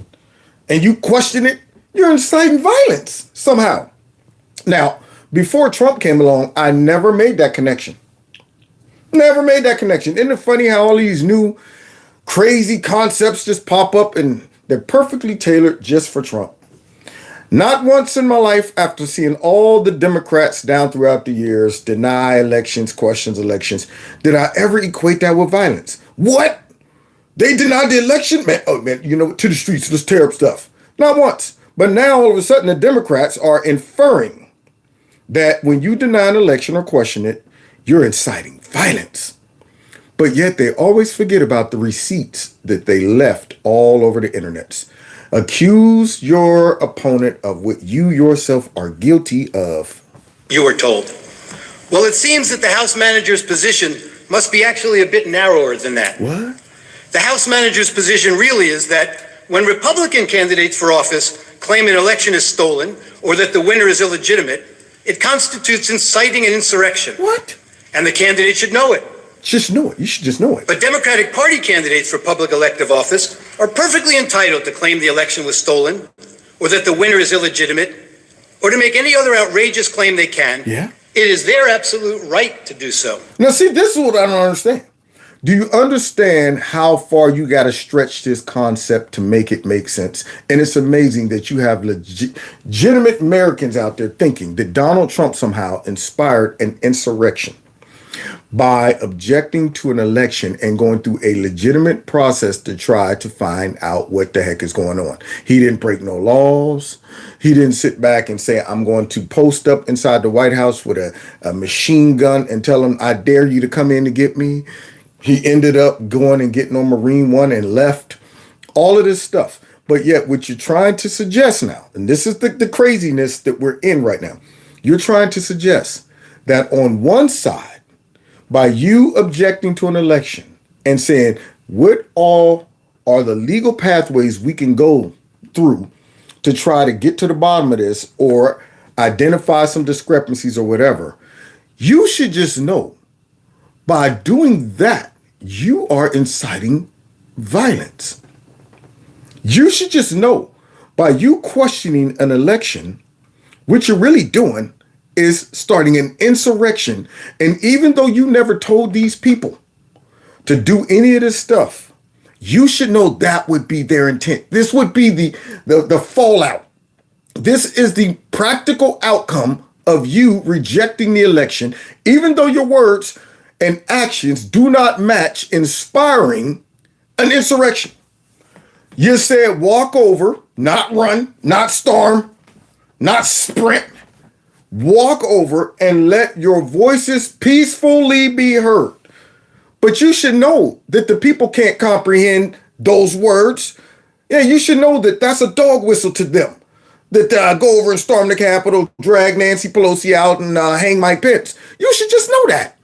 and you question it, you're inciting violence somehow. Now, before Trump came along, I never made that connection. Never made that connection. Isn't it funny how all these new crazy concepts just pop up and they're perfectly tailored just for Trump? Not once in my life, after seeing all the Democrats down throughout the years deny elections, questions elections, did I ever equate that with violence. What? They denied the election? Man, oh man, to the streets, let's tear up stuff. Not once. But now all of a sudden the Democrats are inferring that when you deny an election or question it, you're inciting violence. But yet they always forget about the receipts that they left all over the internet. Accuse your opponent of what you yourself are guilty of. You were told. Well, it seems that the House manager's position must be actually a bit narrower than that. What? The House manager's position really is that when Republican candidates for office claim an election is stolen or that the winner is illegitimate, it constitutes inciting an insurrection. What? And the candidate should know it. Just know it. You should just know it. But Democratic Party candidates for public elective office are perfectly entitled to claim the election was stolen or that the winner is illegitimate or to make any other outrageous claim they can. Yeah. It is their absolute right to do so. Now, see, this is what I don't understand. Do you understand how far you got to stretch this concept to make it make sense? And it's amazing that you have legitimate Americans out there thinking that Donald Trump somehow inspired an insurrection by objecting to an election and going through a legitimate process to try to find out what the heck is going on. He didn't break no laws. He didn't sit back and say, I'm going to post up inside the White House with a machine gun and tell them, I dare you to come in to get me. He ended up going and getting on Marine One and left. All of this stuff. But yet what you're trying to suggest now, and this is the craziness that we're in right now. You're trying to suggest that on one side, by you objecting to an election and saying, what all are the legal pathways we can go through to try to get to the bottom of this or identify some discrepancies or whatever, you should just know by doing that, you are inciting violence. You should just know by you questioning an election, what you're really doing is starting an insurrection. And even though you never told these people to do any of this stuff, you should know that would be their intent. This would be the fallout. This is the practical outcome of you rejecting the election, even though your words and actions do not match inspiring an insurrection. You said walk over, not run, not storm, not sprint. Walk over and let your voices peacefully be heard. But you should know that the people can't comprehend those words. Yeah, you should know that that's a dog whistle to them. That go over and storm the Capitol, drag Nancy Pelosi out and hang Mike Pence. You should just know that.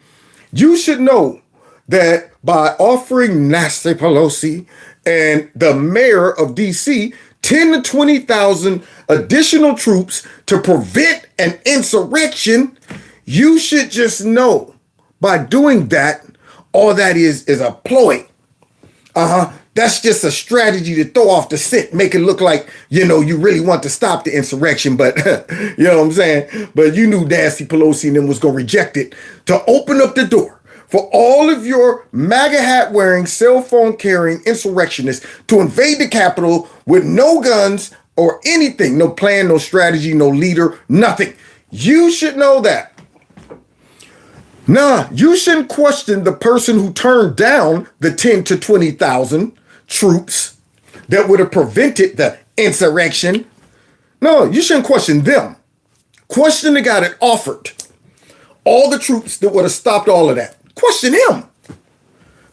You should know that by offering Nancy Pelosi and the mayor of D.C. 10 to 20,000 additional troops to prevent an insurrection, you should just know by doing that, all that is a ploy. That's just a strategy to throw off the scent, make it look like, you really want to stop the insurrection, but you know what I'm saying? But you knew Nancy Pelosi and them was going to reject it to open up the door for all of your MAGA hat wearing, cell phone carrying insurrectionists to invade the Capitol with no guns or anything, no plan, no strategy, no leader, nothing. You should know that. Nah, you shouldn't question the person who turned down the 10 to 20,000 troops that would have prevented the insurrection. No, you shouldn't question them. Question the guy that offered all the troops that would have stopped all of that. Question him.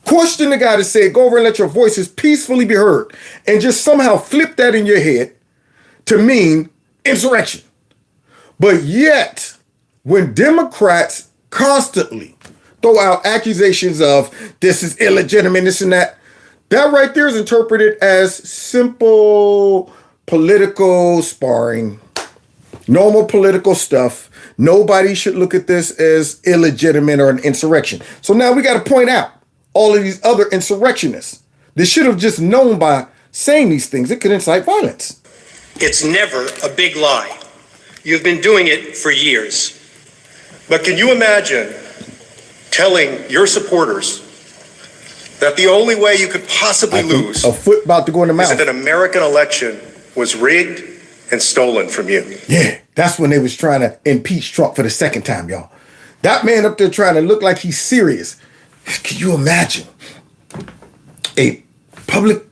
Question the guy that said, go over and let your voices peacefully be heard, and just somehow flip that in your head to mean insurrection. But yet, when Democrats constantly throw out accusations of this is illegitimate, this and that, that right there is interpreted as simple political sparring, normal political stuff. Nobody should look at this as illegitimate or an insurrection. So now we got to point out all of these other insurrectionists. They should have just known by saying these things it could incite violence. It's never a big lie. You've been doing it for years. But can you imagine telling your supporters that the only way you could possibly lose a foot about to go in the mouth is that an American election was rigged and stolen from you? Yeah, that's when they was trying to impeach Trump for the second time, y'all. That man up there trying to look like he's serious. Can you imagine a public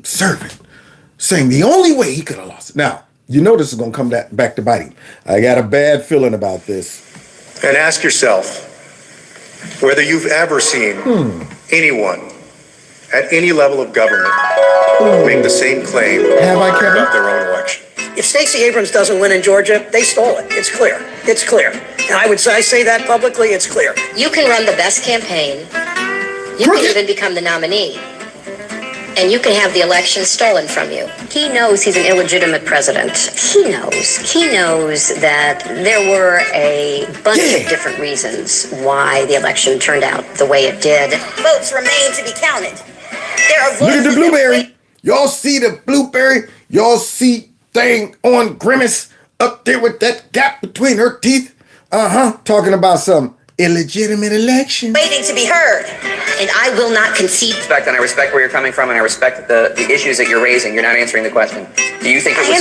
servant saying the only way he could have lost it? Now, you know this is going to come back to bite him. I got a bad feeling about this. And ask yourself whether you've ever seen anyone at any level of government make the same claim about their own election. If Stacey Abrams doesn't win in Georgia, they stole it. It's clear. It's clear. And I say that publicly, it's clear. You can run the best campaign. You can even become the nominee. And you can have the election stolen from you. He knows he's an illegitimate president. He knows that there were a bunch of different reasons why the election turned out the way it did. Votes remain to be counted. There are Look at the blueberry. Y'all see the blueberry? Y'all see thing on Grimace up there with that gap between her teeth? Talking about some illegitimate election. Waiting to be heard. And I will not concede. And I respect where you're coming from, and I respect the issues that you're raising. You're not answering the question. Do you think it was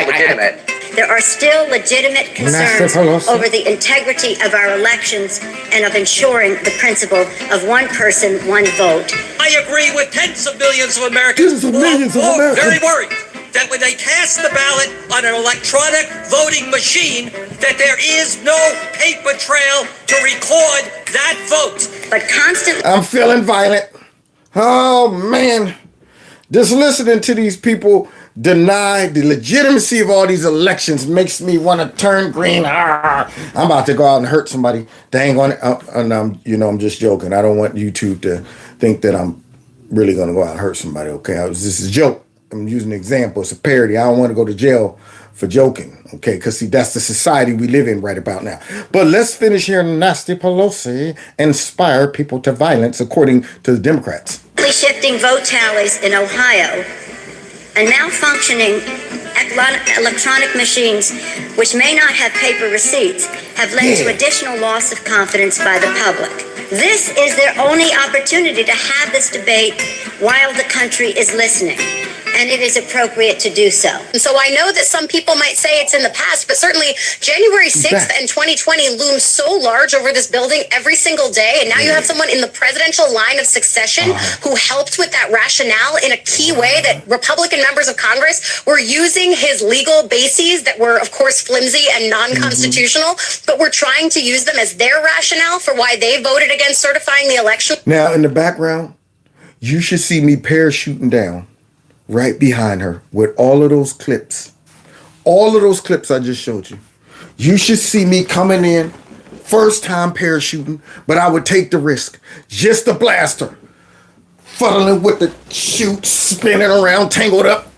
legitimate? There are still legitimate concerns over the integrity of our elections and of ensuring the principle of one person, one vote. I agree with tens of millions of Americans who are very worried that when they cast the ballot on an electronic voting machine, that there is no paper trail to record that vote. But constantly... I'm feeling violent. Oh, man. Just listening to these people deny the legitimacy of all these elections makes me want to turn green. I'm about to go out and hurt somebody. Dang on it. And I'm just joking. I don't want YouTube to think that I'm really going to go out and hurt somebody, okay? This is a joke. I'm using an example. It's a parody. I don't want to go to jail for joking, okay? Because, see, that's the society we live in right about now. But let's finish here. Nasty Pelosi inspire people to violence, according to the Democrats. Shifting vote tallies in Ohio and malfunctioning electronic machines, which may not have paper receipts, have led to additional loss of confidence by the public. This is their only opportunity to have this debate while the country is listening. And it is appropriate to do so. So I know that some people might say it's in the past, but certainly January 6th and 2020 looms so large over this building every single day. And now you have someone in the presidential line of succession who helped with that rationale in a key way that Republican members of Congress were using his legal bases that were, of course, flimsy and non-constitutional, but were trying to use them as their rationale for why they voted against certifying the election. Now, in the background, you should see me parachuting down right behind her with all of those clips. All of those clips I just showed you. You should see me coming in, first time parachuting, but I would take the risk just to blast her. Fuddling with the chute, spinning around, tangled up,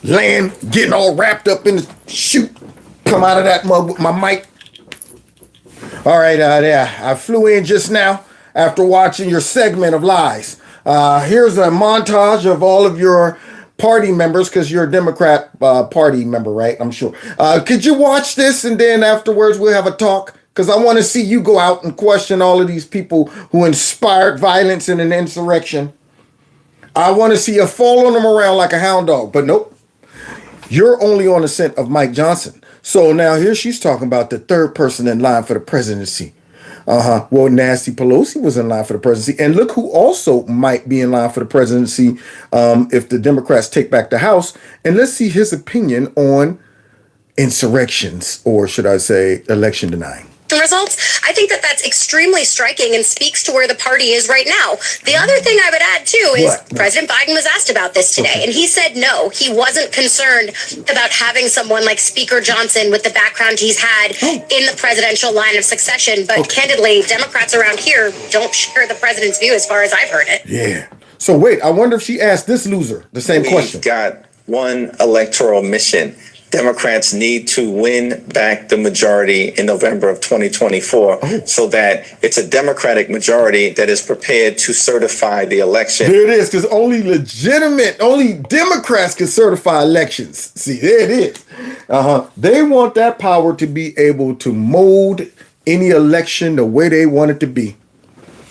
land, getting all wrapped up in the chute, come out of that mug with my mic. All right, I flew in just now after watching your segment of lies. Here's a montage of all of your party members, because you're a Democrat party member, right? I'm sure. Could you watch this, and then afterwards we'll have a talk? Because I want to see you go out and question all of these people who inspired violence and an insurrection. I want to see you following them around like a hound dog, but nope. You're only on the scent of Mike Johnson. So now here she's talking about the third person in line for the presidency. Well, Nancy Pelosi was in line for the presidency. And look who also might be in line for the presidency if the Democrats take back the House. And let's see his opinion on insurrections, or should I say election denying. Results, I think that that's extremely striking and speaks to where the party is right now. The other thing I would add, too, is President Biden was asked about this today, and he said no, he wasn't concerned about having someone like Speaker Johnson with the background he's had in the presidential line of succession. But candidly, Democrats around here don't share the president's view as far as I've heard it. Yeah. So wait, I wonder if she asked this loser the same question. We've got one electoral mission. Democrats need to win back the majority in November of 2024 so that it's a Democratic majority that is prepared to certify the election. There it is, because only Democrats can certify elections. See, there it is. They want that power to be able to mold any election the way they want it to be.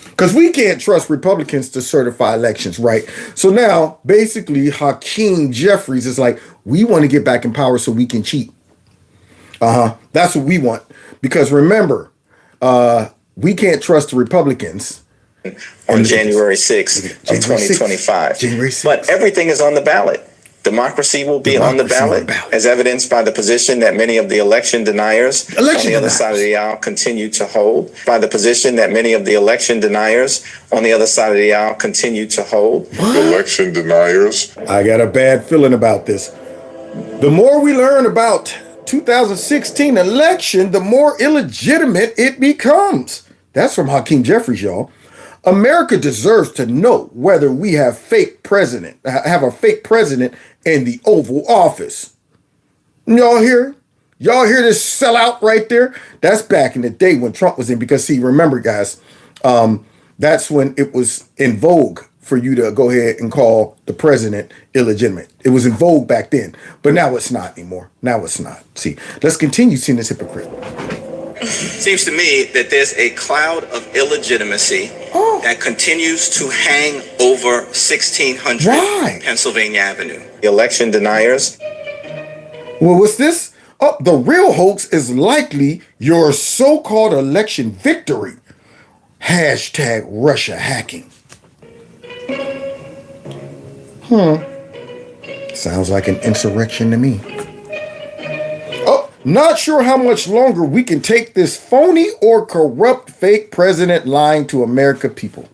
Because we can't trust Republicans to certify elections, right? So now, basically, Hakeem Jeffries is like, we want to get back in power so we can cheat. That's what we want. Because remember, we can't trust the Republicans. On January 6th of 2025. But everything is on the ballot. Democracy will be on the ballot, as evidenced by the position that many of the election deniers on the other side of the aisle continue to hold. By the position that many of the election deniers on the other side of the aisle continue to hold. Election deniers. I got a bad feeling about this. The more we learn about 2016 election, the more illegitimate it becomes. That's from Hakeem Jeffries, y'all. America deserves to know whether we have a fake president in the Oval Office. Y'all hear this sellout right there? That's back in the day when Trump was in, because see, remember guys, that's when it was in vogue for you to go ahead and call the president illegitimate. It was in vogue back then, but now it's not anymore. Now it's not. See, let's continue seeing this hypocrite. Seems to me that there's a cloud of illegitimacy that continues to hang over 1600 Pennsylvania Avenue. Election deniers. Well, what's this? Oh, the real hoax is likely your so-called election victory. Hashtag Russia hacking. Sounds like an insurrection to me. Oh, not sure how much longer we can take this phony or corrupt fake president lying to America people.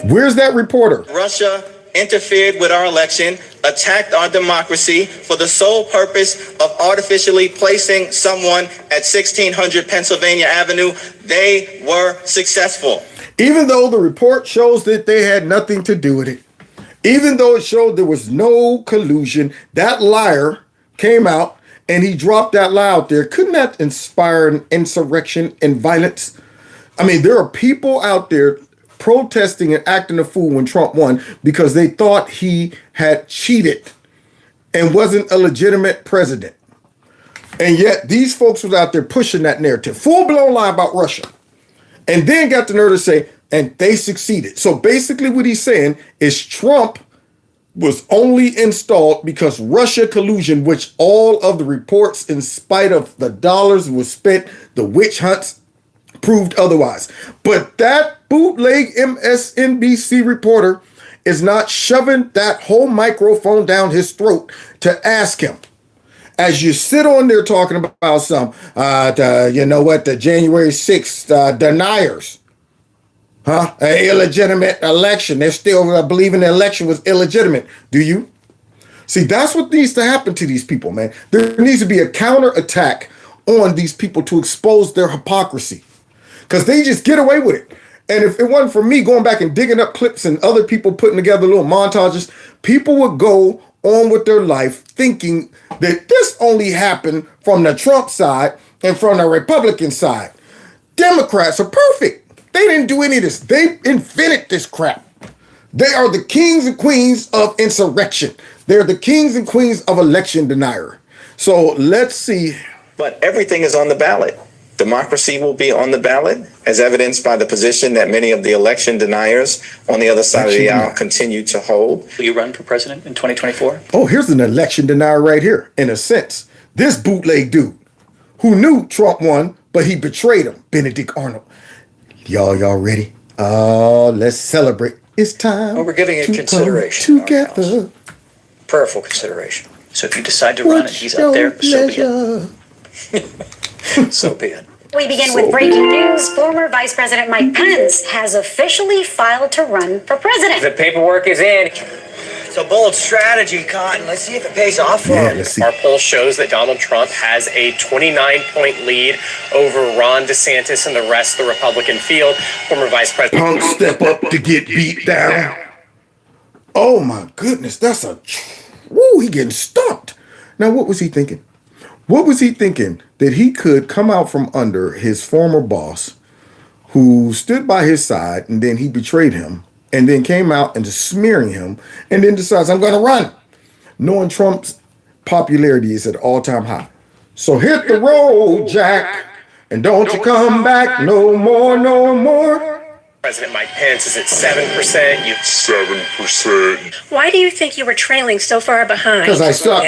Where's that reporter? Russia interfered with our election, attacked our democracy for the sole purpose of artificially placing someone at 1600 Pennsylvania Avenue. They were successful. Even though the report shows that they had nothing to do with it, even though it showed there was no collusion, that liar came out and he dropped that lie out there. Couldn't that inspire an insurrection and violence? I mean, there are people out there protesting and acting a fool when Trump won because they thought he had cheated and wasn't a legitimate president. And yet these folks was out there pushing that narrative, full-blown lie about Russia, and then got the nerve to say, and they succeeded. So basically what he's saying is Trump was only installed because Russia collusion, which all of the reports, in spite of the dollars was spent, the witch hunts, proved otherwise. But that bootleg MSNBC reporter is not shoving that whole microphone down his throat to ask him. As you sit on there talking about some, the January 6th deniers, an illegitimate election. They're still believing the election was illegitimate. Do you? See, that's what needs to happen to these people, man. There needs to be a counterattack on these people to expose their hypocrisy, because they just get away with it. And if it wasn't for me going back and digging up clips and other people putting together little montages, people would go on with their life thinking that this only happened from the Trump side and from the Republican side. Democrats are perfect. They didn't do any of this. They invented this crap. They are the kings and queens of insurrection. They're the kings and queens of election denier. So let's see. But everything is on the ballot. Democracy will be on the ballot, as evidenced by the position that many of the election deniers on the other side of the aisle continue to hold. Will you run for president in 2024? Oh, here's an election denier right here, in a sense. This bootleg dude who knew Trump won, but he betrayed him, Benedict Arnold. Y'all ready? Let's celebrate. It's time. Well, we're giving it consideration. Together. Prayerful consideration. So if you decide to run and he's up there, so be it. So be it. We begin with breaking news. Former Vice President Mike Pence has officially filed to run for president. The paperwork is in. It's a bold strategy, Cotton. Let's see if it pays off for him. Our poll shows that Donald Trump has a 29-point lead over Ron DeSantis and the rest of the Republican field. Former Vice President. Punk step up to get beat down. Oh my goodness, he getting stumped. Now what was he thinking? What was he thinking? That he could come out from under his former boss who stood by his side, and then he betrayed him, and then came out and just smearing him, and then decides, I'm going to run, knowing Trump's popularity is at all-time high. So hit the road, Jack, and don't you come back no more. President Mike Pence is at 7%. 7%. Why do you think you were trailing so far behind? Because I suck.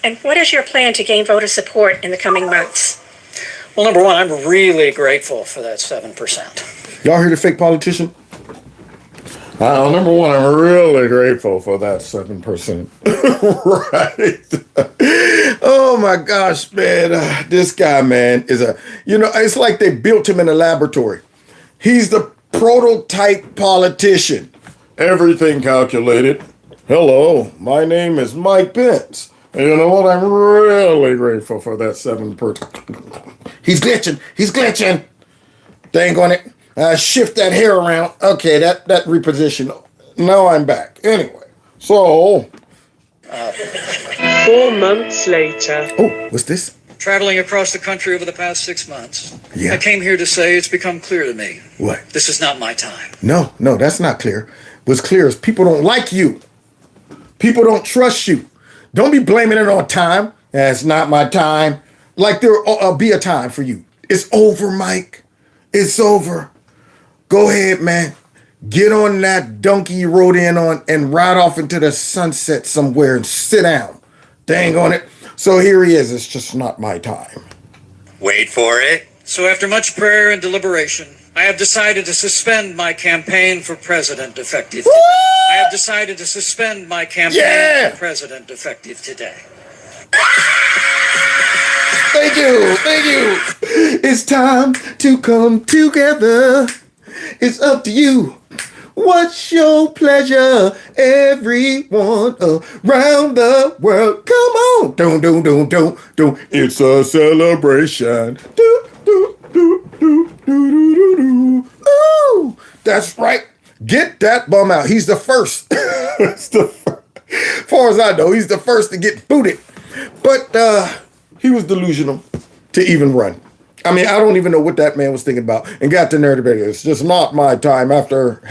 And what is your plan to gain voter support in the coming months? Well, number one, I'm really grateful for that 7%. Y'all hear the fake politician? Number one, I'm really grateful for that 7%. Right. Oh my gosh, man. This guy, man, it's like they built him in a laboratory. He's the prototype politician. Everything calculated. Hello, my name is Mike Pence. And you know what? I'm really grateful for that 7%. He's glitching. Dang on it. Shift that hair around. Okay, that reposition. Now I'm back. Anyway, so 4 months later. Oh, what's this? Traveling across the country over the past 6 months, Yeah. I came here to say it's become clear to me. What? This is not my time. No, that's not clear. What's clear is people don't like you. People don't trust you. Don't be blaming it on time. It's not my time. Like there'll be a time for you. It's over, Mike. It's over. Go ahead, man. Get on that donkey you rode in on and ride off into the sunset somewhere and sit down. Dang on it. So here he is. It's just not my time. Wait for it. So after much prayer and deliberation, I have decided to suspend my campaign for president effective today. I have decided to suspend my campaign for president effective today. Thank you. It's time to come together. It's up to you. What's your pleasure? Everyone around the world, come on. Don't. It's a celebration. Ooh, that's right. Get that bum out. He's the first. As far as I know, he's the first to get booted. But he was delusional to even run. I mean, I don't even know what that man was thinking about and got the nerve to be. It's just not my time after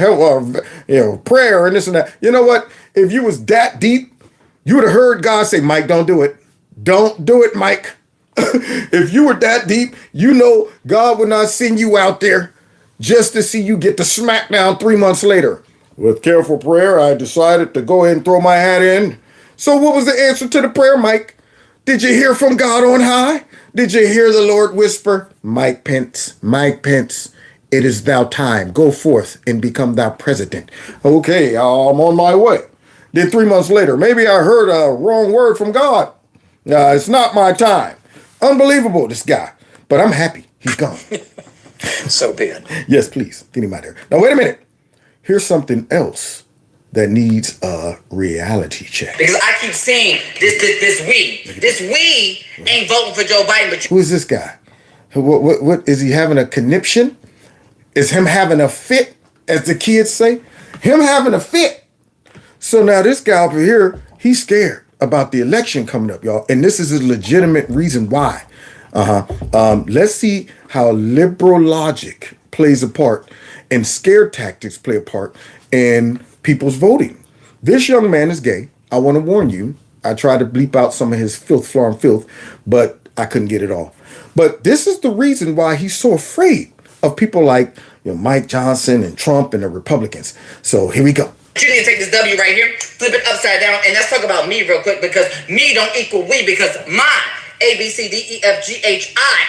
prayer and this and that. You know what? If you was that deep, you would have heard God say, Mike, don't do it. Don't do it, Mike. If you were that deep, you know God would not send you out there just to see you get the smackdown 3 months later. With careful prayer, I decided to go ahead and throw my hat in. So what was the answer to the prayer, Mike? Did you hear from God on high? Did you hear the Lord whisper, Mike Pence, it is thou time. Go forth and become thou president. Okay, I'm on my way. Then 3 months later, maybe I heard a wrong word from God. It's not my time. Unbelievable, this guy. But I'm happy. He's gone. So be it. Yes, please. Get him out there. Now, wait a minute. Here's something else that needs a reality check. Because I keep saying this we ain't voting for Joe Biden, but Who is this guy? What is he having a conniption? Is him having a fit, as the kids say? Him having a fit. So now this guy over here, he's scared about the election coming up, y'all. And this is a legitimate reason why. Let's see how liberal logic plays a part and scare tactics play a part in people's voting. This young man is gay. I want to warn you. I tried to bleep out some of his filth, but I couldn't get it all. But this is the reason why he's so afraid of people like Mike Johnson and Trump and the Republicans. So here we go. you need to take this W right here, flip it upside down, and let's talk about me real quick, because me don't equal we, because my A, B, C, D, E, F, G, H, I,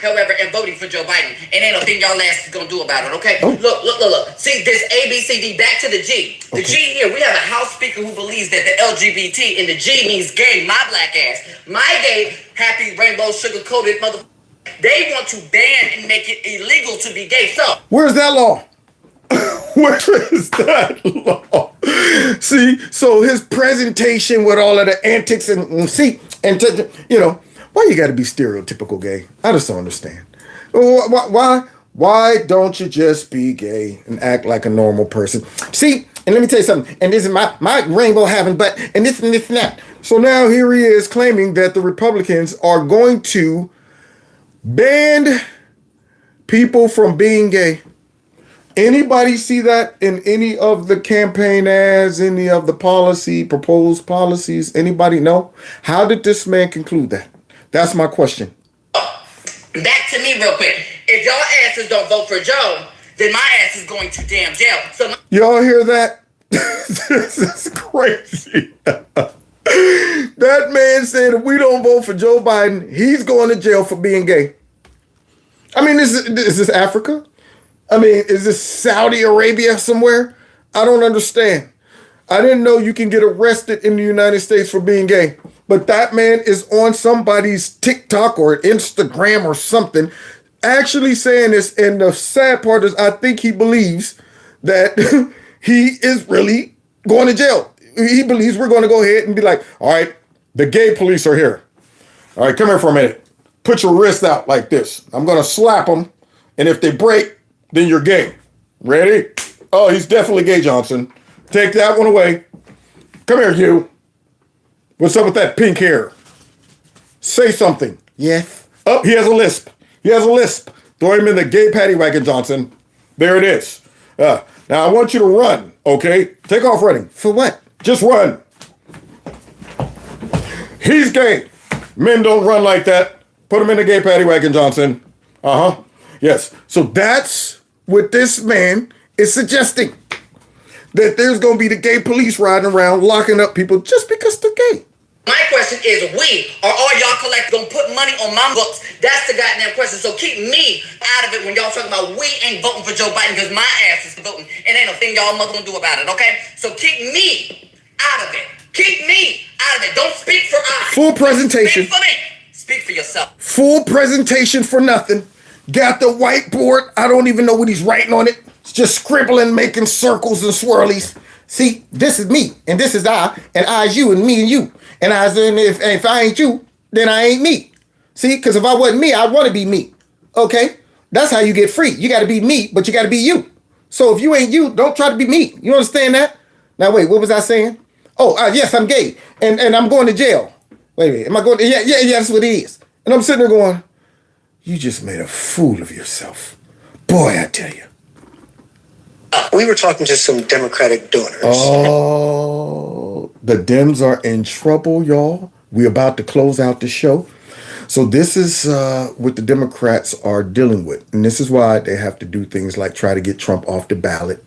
however, am voting for Joe Biden. And ain't no thing y'all asses gonna do about it, okay? Oh. Look. See, this A, B, C, D, back to the G. The G here, we have a House Speaker who believes that the LGBT and the G means gay, my black ass. My gay, happy, rainbow, sugar-coated mother... They want to ban and make it illegal to be gay, so... Where's that law? Where is that law? See, so his presentation with all of the antics and why you got to be stereotypical gay? I just don't understand. Why don't you just be gay and act like a normal person? See, and let me tell you something. And this is my rainbow having butt and this and this and that. So now here he is claiming that the Republicans are going to ban people from being gay. Anybody see that in any of the campaign ads, any of the proposed policies? Anybody know? How did this man conclude that? That's my question. Back to me real quick. If y'all asses don't vote for Joe, then my ass is going to damn jail. So y'all hear that? This is crazy. That man said if we don't vote for Joe Biden, he's going to jail for being gay. I mean, is this Africa? I mean, is this Saudi Arabia somewhere? I don't understand. I didn't know you can get arrested in the United States for being gay. But that man is on somebody's TikTok or Instagram or something actually saying this. And the sad part is I think he believes that he is really going to jail. He believes we're going to go ahead and be like, all right, the gay police are here. All right, come here for a minute. Put your wrist out like this. I'm going to slap them. And if they break, then you're gay. Ready? Oh, he's definitely gay, Johnson. Take that one away. Come here, you. What's up with that pink hair? Say something. Yes. Oh, he has a lisp. He has a lisp. Throw him in the gay paddy wagon, Johnson. There it is. Now, I want you to run, okay? Take off running. For what? Just run. He's gay. Men don't run like that. Put him in the gay paddy wagon, Johnson. Uh-huh. Yes. So that's what this man is suggesting. That there's going to be the gay police riding around locking up people just because they're gay. My question is, we are all y'all collect gonna put money on my books? That's the goddamn question. So keep me out of it when y'all talking about we ain't voting for Joe Biden because my ass is voting and ain't no thing y'all mother gonna do about it, okay? So keep me out of it. Keep me out of it. Don't speak for us. Full presentation. Speak for me. Speak for yourself. Full presentation for nothing. Got the whiteboard. I don't even know what he's writing on it. It's just scribbling, making circles and swirlies. See, this is me, and this is I, and I is you, and me and you. And I said, if I ain't you, then I ain't me. See, because if I wasn't me, I'd want to be me. Okay? That's how you get free. You got to be me, but you got to be you. So if you ain't you, don't try to be me. You understand that? Now, wait, what was I saying? Oh, yes, I'm gay, and I'm going to jail. Wait a minute, am I going to, yeah, that's what it is. And I'm sitting there going, you just made a fool of yourself. Boy, I tell you. We were talking to some Democratic donors. Oh, the Dems are in trouble, y'all. We're about to close out the show. So this is what the Democrats are dealing with. And this is why they have to do things like try to get Trump off the ballot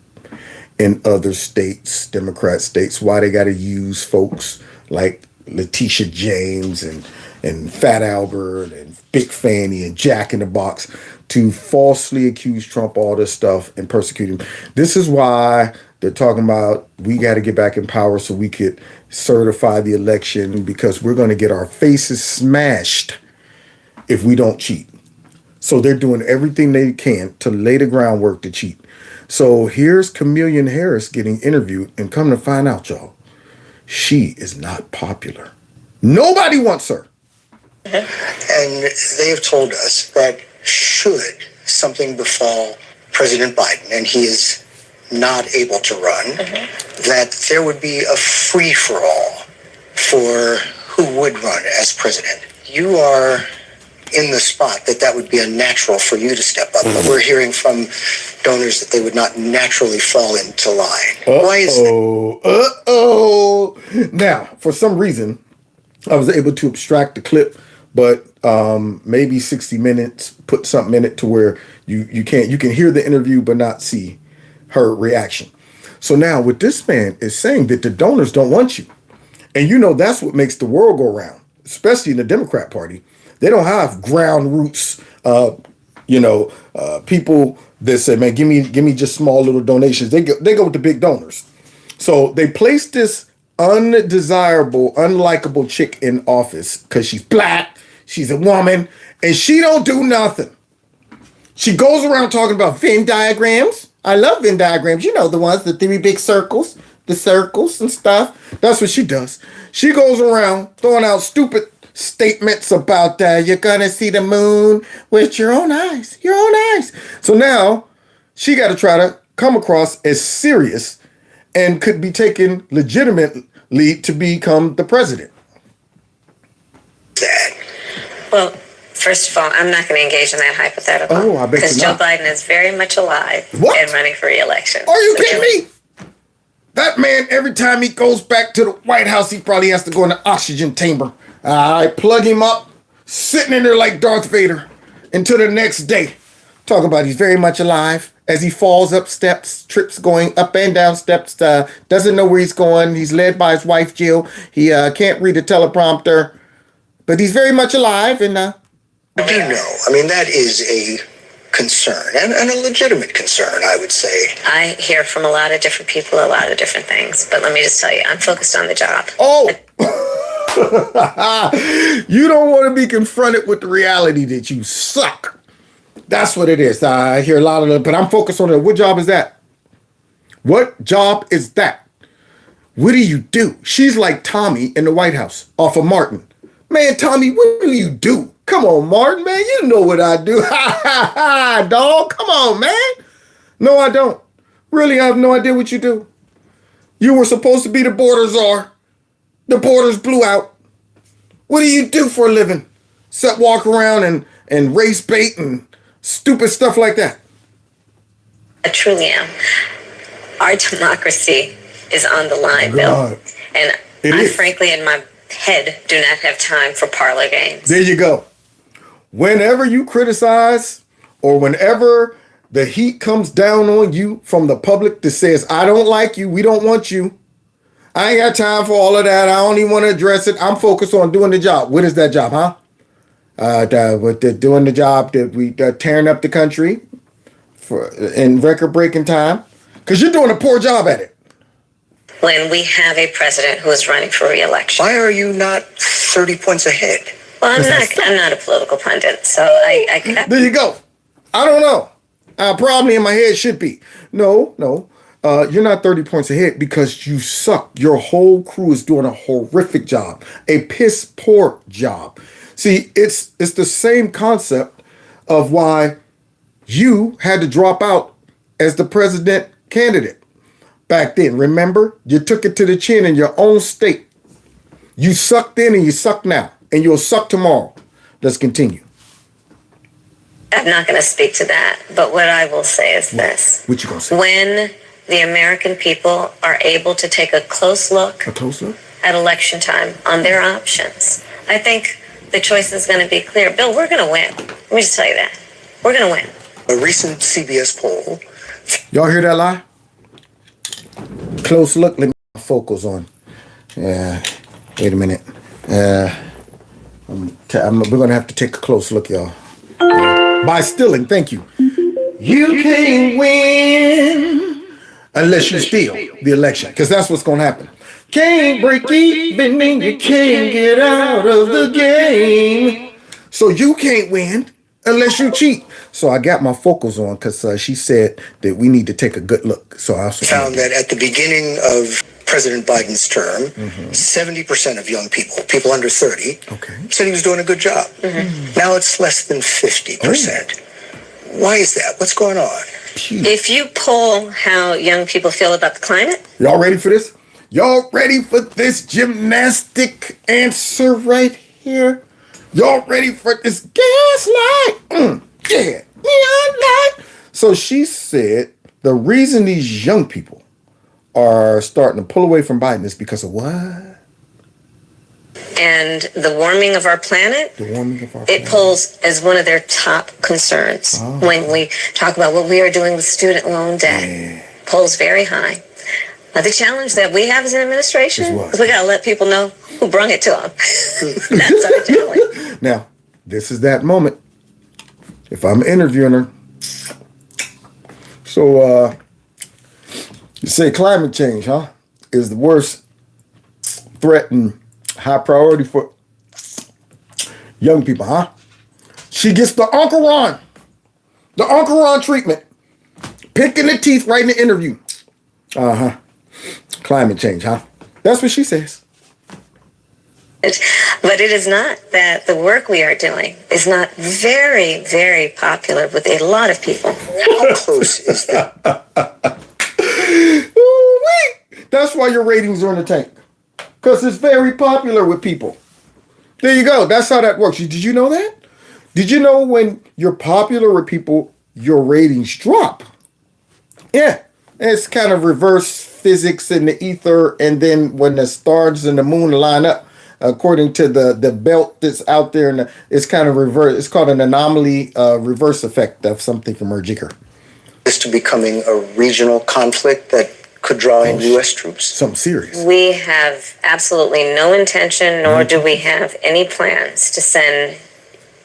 in other states, Democrat states, why they got to use folks like Letitia James and Fat Albert and Big Fanny and Jack in the Box to falsely accuse Trump all this stuff and persecute him. This is why they're talking about we got to get back in power so we could certify the election because we're going to get our faces smashed if we don't cheat. So they're doing everything they can to lay the groundwork to cheat. So here's Kamala Harris getting interviewed and come to find out, y'all, she is not popular. Nobody wants her. And they have told us that should something befall President Biden and he is not able to run, that there would be a free-for-all for who would run as president. You are in the spot that would be unnatural for you to step up. But we're hearing from donors that they would not naturally fall into line. Why is that? Now, for some reason, I was able to abstract the clip, but maybe 60 Minutes put something in it to where you can hear the interview but not see her reaction. So now what this man is saying that the donors don't want you. And you know that's what makes the world go round, especially in the Democrat Party. They don't have ground roots, people that say, man, give me just small little donations. They go with the big donors. So they placed this undesirable, unlikable chick in office because she's black, she's a woman, and she don't do nothing. She goes around talking about Venn diagrams. I love Venn diagrams. You know, the ones, the three big circles, the circles and stuff. That's what she does. She goes around throwing out stupid statements about you're gonna see the moon with your own eyes. So now she got to try to come across as serious and could be taken legitimately to become the president. Well, first of all, I'm not going to engage in that hypothetical. Oh, I bet because you're Joe not. Biden is very much alive and running for re-election. Are you kidding me? That man, every time he goes back to the White House, he probably has to go in the oxygen chamber. I plug him up, sitting in there like Darth Vader until the next day. Talk about he's very much alive as he falls up steps, trips going up and down steps, doesn't know where he's going. He's led by his wife, Jill. He can't read a teleprompter, but he's very much alive. And you know, I mean, that is a concern, and a legitimate concern, I would say. I hear from a lot of different people a lot of different things, but let me just tell you, I'm focused on the job. Oh! You don't want to be confronted with the reality that you suck. That's what it is. I hear a lot of it, but I'm focused on it. What job is that? What job is that? What do you do? She's like Tommy in the White House off of Martin. Man, Tommy, what do you do? Come on, Martin, man. You know what I do. Ha, ha, ha, dog. Come on, man. No, I don't. Really, I have no idea what you do. You were supposed to be the border czar. The borders blew out. What do you do for a living? Except walk around and race bait and stupid stuff like that. I truly am. Our democracy is on the line, Bill. And I frankly, in my head, do not have time for parlor games. There you go. Whenever you criticize or whenever the heat comes down on you from the public that says, I don't like you, we don't want you, I ain't got time for all of that. I don't even want to address it. I'm focused on doing the job. What is that job, huh? Doing the job that we tearing up the country in record-breaking time. Because you're doing a poor job at it. When we have a president who is running for re-election. Why are you not 30 points ahead? Well, I'm not a political pundit, so I There you go. I don't know. Probably in my head should be. No. You're not 30 points ahead because you suck. Your whole crew is doing a horrific job. A piss poor job. See, it's the same concept of why you had to drop out as the president candidate back then. Remember? You took it to the chin in your own state. You sucked then and you suck now. And you'll suck tomorrow. Let's continue. I'm not going to speak to that. But what I will say is this. What you going to say? When the American people are able to take a close look at election time on their options, I think the choice is going to be clear. Bill, we're going to win. Let me just tell you that. We're going to win. A recent CBS poll. Y'all hear that lie? Close look. Let me put my focus on. Wait a minute. We're going to have to take a close look, y'all. By stealing, thank you. You can't win unless you steal the election, because that's what's going to happen. Can't break even and you can't get out of the game. So you can't win unless you cheat. So I got my focus on because she said that we need to take a good look. So I also found that at the beginning of President Biden's term, 70% of young people under 30, said he was doing a good job. Now it's less than 50%. Why is that? What's going on? If you poll how young people feel about the climate. Y'all ready for this? Y'all ready for this gymnastic answer right here? Y'all ready for this gaslight? Yeah. Neon light. So she said the reason these young people are starting to pull away from Biden is because of what? And the warming of our planet, it polls as one of their top concerns when we talk about what we are doing with student loan debt. Polls very high. The challenge that we have as an administration is we got to let people know who brung it to them. That's our challenge. Now, this is that moment. If I'm interviewing her, so you say climate change, is the worst threat and high priority for young people, She gets the Uncle Ron treatment, picking the teeth right in the interview. Climate change, That's what she says. But it is not that the work we are doing is not very, very popular with a lot of people. How close is that? That's why your ratings are in the tank. Because it's very popular with people. There you go. That's how that works. Did you know that? Did you know when you're popular with people, your ratings drop? Yeah. It's kind of reverse physics in the ether. And then when the stars and the moon line up, according to the belt that's out there, and it's kind of reverse. It's called an anomaly reverse effect of something from her jigger. This to becoming a regional conflict that could draw in U.S. troops. Something serious. We have absolutely no intention, nor do we have any plans to send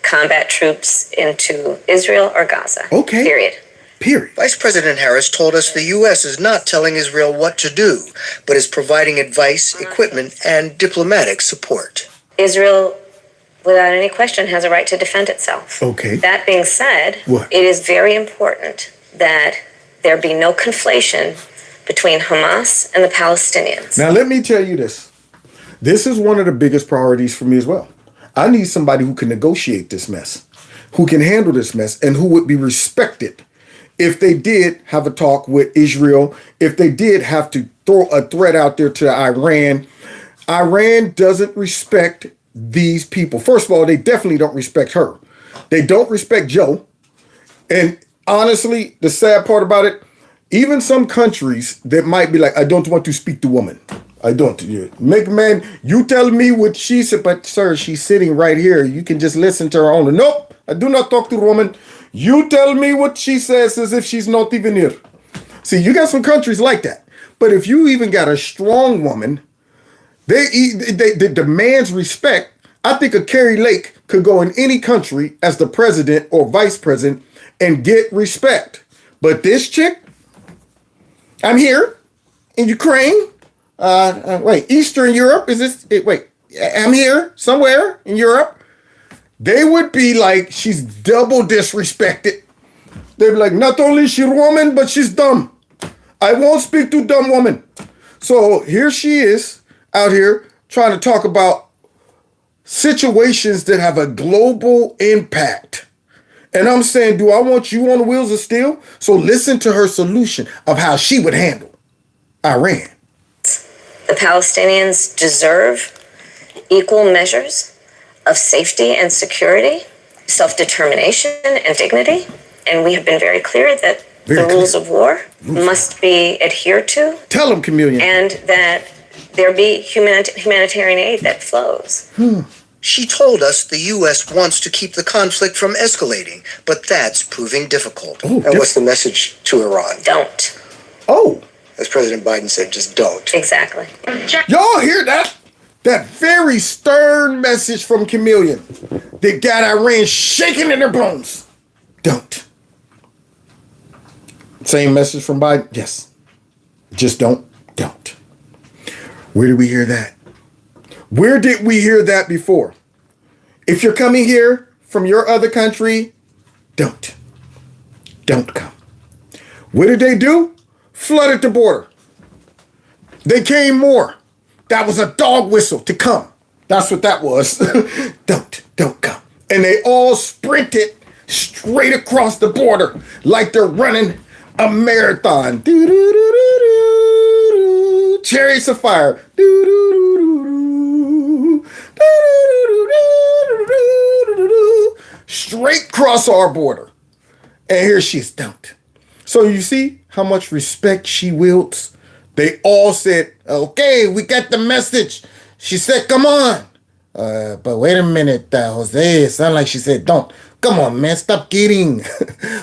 combat troops into Israel or Gaza. Okay. Period. Vice President Harris told us the U.S. is not telling Israel what to do, but is providing advice, equipment, and diplomatic support. Israel, without any question, has a right to defend itself. Okay. That being said, What? it is very important that there be no conflation between Hamas and the Palestinians. Now, let me tell you this. This is one of the biggest priorities for me as well. I need somebody who can negotiate this mess, who can handle this mess, and who would be respected if they did have a talk with Israel, if they did have to throw a threat out there to Iran. Iran doesn't respect these people. First of all, they definitely don't respect her. They don't respect Joe. And honestly, the sad part about it, even some countries that might be like, I don't want to speak to women. I don't. Make man, you tell me what she said, but sir, she's sitting right here. You can just listen to her only. Nope, I do not talk to a woman. You tell me what she says as if she's not even here. See, you got some countries like that. But if you even got a strong woman, they demands respect. I think a Carrie Lake could go in any country as the president or vice president and get respect. But this chick, I'm here in Ukraine. Eastern Europe, is this? I'm here somewhere in Europe. They would be like, she's double disrespected. They'd be like, not only is she woman, but she's dumb. I won't speak to dumb woman. So here she is out here trying to talk about situations that have a global impact. And I'm saying, do I want you on the wheels of steel? So listen to her solution of how she would handle Iran. The Palestinians deserve equal measures of safety and security, self-determination and dignity. And we have been very clear that the rules of war must be adhered to. Tell them, Chameleon. And that there be humanitarian aid that flows. She told us the U.S. wants to keep the conflict from escalating, but that's proving difficult. And what's the message to Iran? Don't. Oh. As President Biden said, just don't. Exactly. Y'all hear that? That very stern message from Chameleon that got Iran shaking in their bones. Don't. Same message from Biden? Yes. Just don't. Where did we hear that? Where did we hear that before? If you're coming here from your other country, don't come. What did they do? Flooded the border. They came more. That was a dog whistle to come. That's what that was. Don't come. And they all sprinted straight across the border like they're running a marathon. Chariots of fire. Straight across our border. And here she's don't. So you see how much respect she wields? They all said, okay, we got the message. She said, come on. But wait a minute, Jose. It sounded like she said, don't. Come on, man, stop kidding.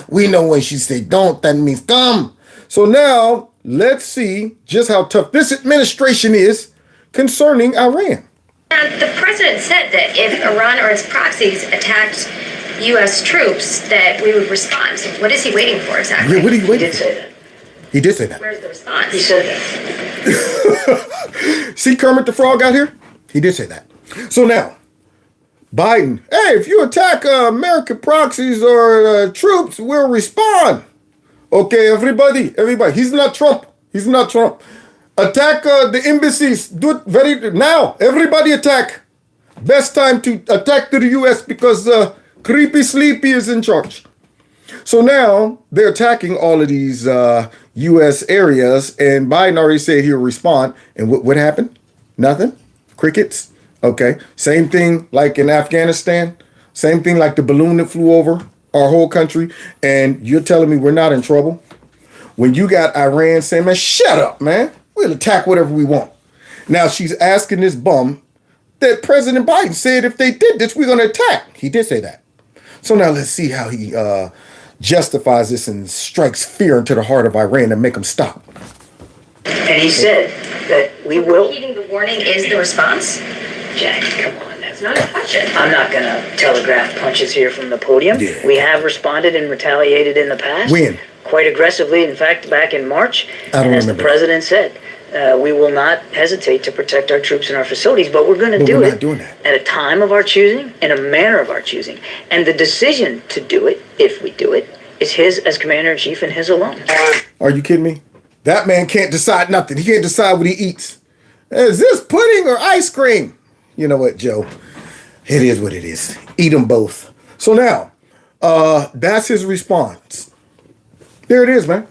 We know when she said don't, that means come. So now, let's see just how tough this administration is concerning Iran. And the president said that if Iran or its proxies attacked U.S. troops, that we would respond. So what is he waiting for exactly? What are you waiting for? He did say that. He did say that. Where's the response? He said that. See Kermit the Frog out here? He did say that. So now, Biden, hey, if you attack American proxies or troops, we'll respond. Okay, everybody. He's not Trump. Attack the embassies. Do it now. Everybody attack. Best time to attack to the U.S. because Creepy Sleepy is in charge. So now they're attacking all of these U.S. areas, and Biden already said he'll respond. And what happened? Nothing. Crickets. Okay. Same thing like in Afghanistan. Same thing like the balloon that flew over our whole country. And you're telling me we're not in trouble? When you got Iran saying, man, shut up, man. We'll attack whatever we want. Now she's asking this bum that President Biden said if they did this, we're going to attack. He did say that. So now let's see how he justifies this and strikes fear into the heart of Iran and make them stop. And he said that we will. Heeding the warning is the response? Jack, come on. not a question. I'm not going to telegraph punches here from the podium. Yeah. We have responded and retaliated in the past. When? Quite aggressively. In fact, back in March. I don't and as remember. the president said, we will not hesitate to protect our troops and our facilities, but we're going to do it at a time of our choosing, in a manner of our choosing. And the decision to do it, if we do it, is his as commander-in-chief and his alone. Are you kidding me? That man can't decide nothing. He can't decide what he eats. Is this pudding or ice cream? You know what, Joe? It is what it is. Eat them both. So now, that's his response. There it is, man.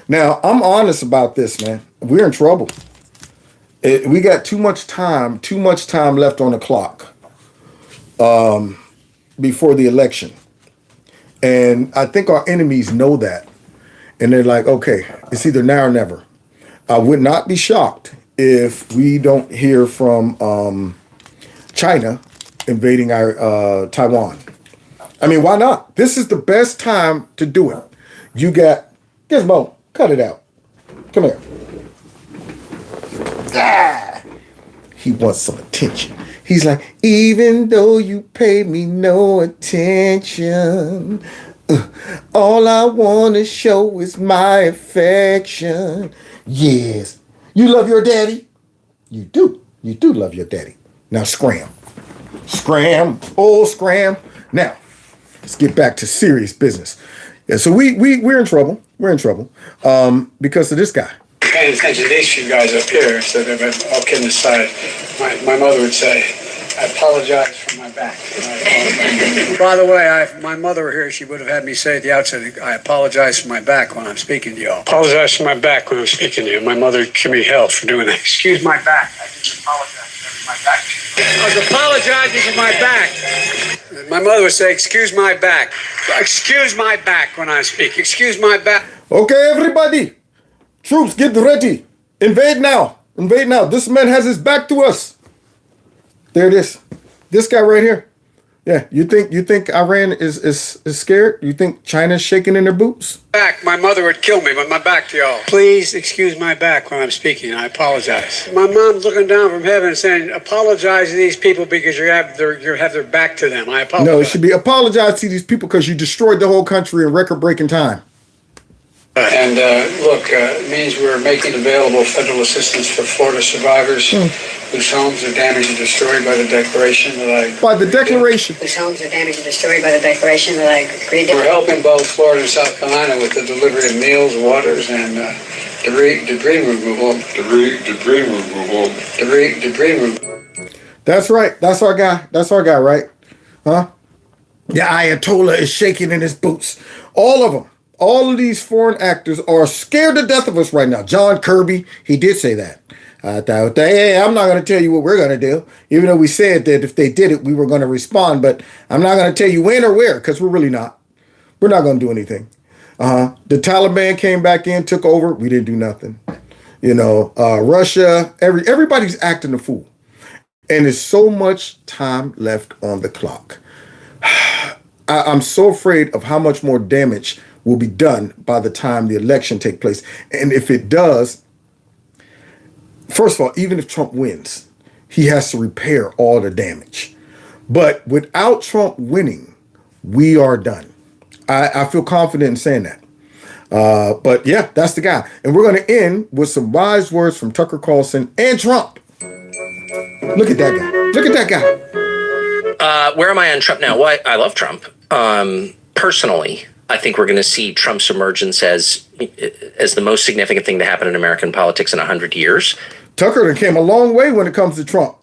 Now, I'm honest about this, man. We're in trouble. We got too much time left on the clock before the election. And I think our enemies know that. And they're like, okay, it's either now or never. I would not be shocked if we don't hear from China invading our Taiwan. I mean, why not? This is the best time to do it. You got Gizmo, cut it out. Come here. Ah, he wants some attention. He's like, even though you pay me no attention, all I want to show is my affection. Yes. You love your daddy? You do. You do love your daddy. Now scram. Scram. Oh, scram. Now, let's get back to serious business. Yeah, so we're in trouble. We're in trouble because of this guy. Paying attention to these few guys up here, so that all kidding aside, my mother would say, I apologize for my back. By the way, if my mother were here, she would have had me say at the outset, I apologize for my back when I'm speaking to you all. Apologize for my back when I'm speaking to you. My mother give me hell for doing that. Excuse my back. I didn't apologize for my back. I was apologizing for my back. My mother would say, excuse my back. Excuse my back when I speak. Excuse my back. Okay, everybody. Troops, get ready. Invade now. Invade now. This man has his back to us. There it is. This guy right here. Yeah, you think Iran is scared? You think China's shaking in their boots? Back. My mother would kill me, but my back to y'all. Please excuse my back when I'm speaking. I apologize. My mom's looking down from heaven and saying, apologize to these people because you have their back to them. I apologize. No, it should be apologize to these people because you destroyed the whole country in record-breaking time. And look, it means we're making available federal assistance for Florida survivors whose homes are damaged and destroyed by the declaration that I... By the declaration. Whose homes are damaged and destroyed by the declaration that I agreed to. We're helping both Florida and South Carolina with the delivery of meals, waters, and debris removal. Debris removal. That's right. That's our guy. That's our guy, right? Huh? The Ayatollah is shaking in his boots. All of them. All of these foreign actors are scared to death of us right now. John Kirby, he did say that. Hey, I'm not going to tell you what we're going to do, even though we said that if they did it, we were going to respond. But I'm not going to tell you when or where, because we're really not. We're not going to do anything. The Taliban came back in, took over. We didn't do nothing. You know, Russia, everybody's acting a fool. And there's so much time left on the clock. I'm so afraid of how much more damage will be done by the time the election takes place. And if it does, first of all, even if Trump wins, he has to repair all the damage. But without Trump winning, we are done. I feel confident in saying that. But yeah, that's the guy. And we're going to end with some wise words from Tucker Carlson and Trump. Look at that guy. Look at that guy. Where am I on Trump now? Well, I love Trump. Personally, I think we're going to see Trump's emergence as the most significant thing to happen in American politics in 100 years. Tucker came a long way when it comes to Trump.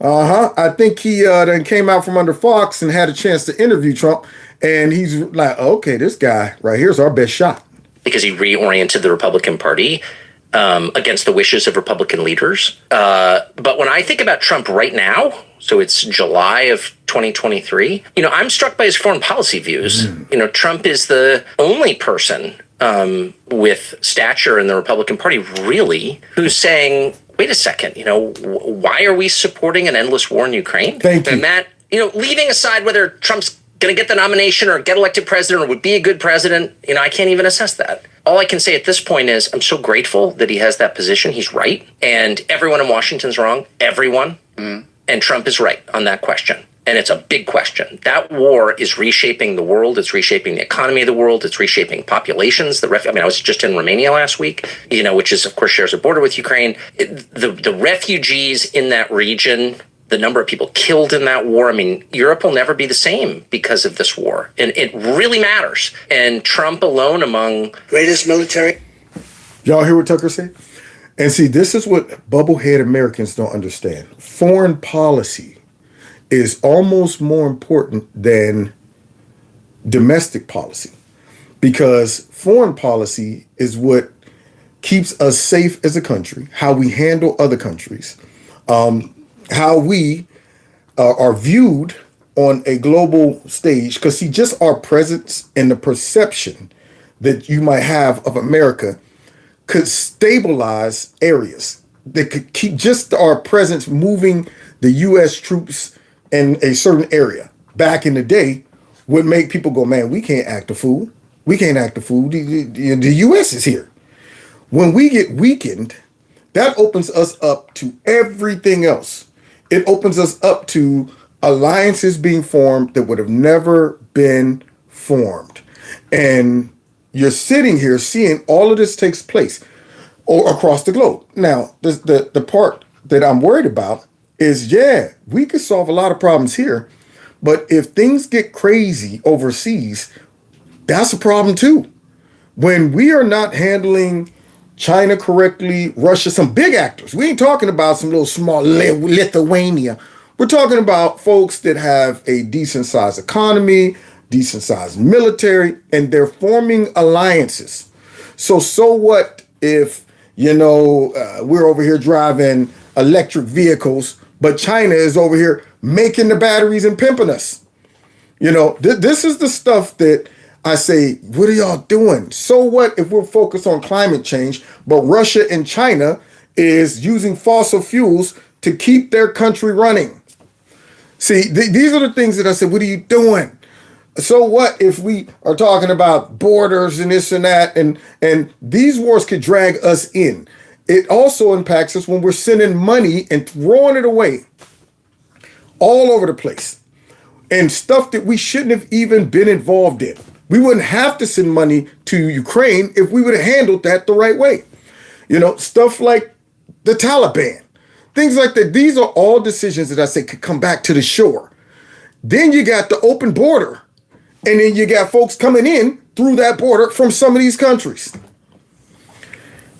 I think he then came out from under Fox and had a chance to interview Trump. And he's like, okay, this guy right here's our best shot. Because he reoriented the Republican Party against the wishes of Republican leaders. But when I think about Trump right now, so it's July of 2023, I'm struck by his foreign policy views. Trump is the only person with stature in the Republican Party, really, who's saying, wait a second, why are we supporting an endless war in Ukraine? Thank you. And that, leaving aside whether Trump's going to get the nomination or get elected president or would be a good president, I can't even assess that. All I can say at this point is I'm so grateful that he has that position. He's right. And everyone in Washington's wrong. Everyone. And Trump is right on that question. And it's a big question. That war is reshaping the world. It's reshaping the economy of the world. It's reshaping populations. I was just in Romania last week, which is, of course, shares a border with Ukraine. The refugees in that region, the number of people killed in that war. Europe will never be the same because of this war. And it really matters. And Trump alone among greatest military. Y'all hear what Tucker said? And see, this is what bubblehead Americans don't understand. Foreign policy is almost more important than domestic policy, because foreign policy is what keeps us safe as a country, how we handle other countries, how we are viewed on a global stage. Because see, just our presence and the perception that you might have of America could stabilize areas. That could keep just our presence moving the U.S. troops in a certain area back in the day would make people go, man, we can't act a fool. We can't act a fool. The U.S. is here. When we get weakened, that opens us up to everything else. It opens us up to alliances being formed that would have never been formed. And you're sitting here seeing all of this takes place across the globe. Now, the part that I'm worried about is, we could solve a lot of problems here, but if things get crazy overseas, that's a problem too. When we are not handling China correctly, Russia, some big actors, we ain't talking about some little small Lithuania. We're talking about folks that have a decent sized economy, decent sized military, and they're forming alliances. So what if, we're over here driving electric vehicles, but China is over here making the batteries and pimping us. This is the stuff that I say, what are y'all doing? So what if we're focused on climate change, but Russia and China is using fossil fuels to keep their country running? See, these are the things that I said, what are you doing? So what if we are talking about borders and this and that, and these wars could drag us in? It also impacts us when we're sending money and throwing it away all over the place, and stuff that we shouldn't have even been involved in. We wouldn't have to send money to Ukraine if we would have handled that the right way. Stuff like the Taliban, things like that. These are all decisions that I say could come back to the shore. Then you got the open border, and then you got folks coming in through that border from some of these countries.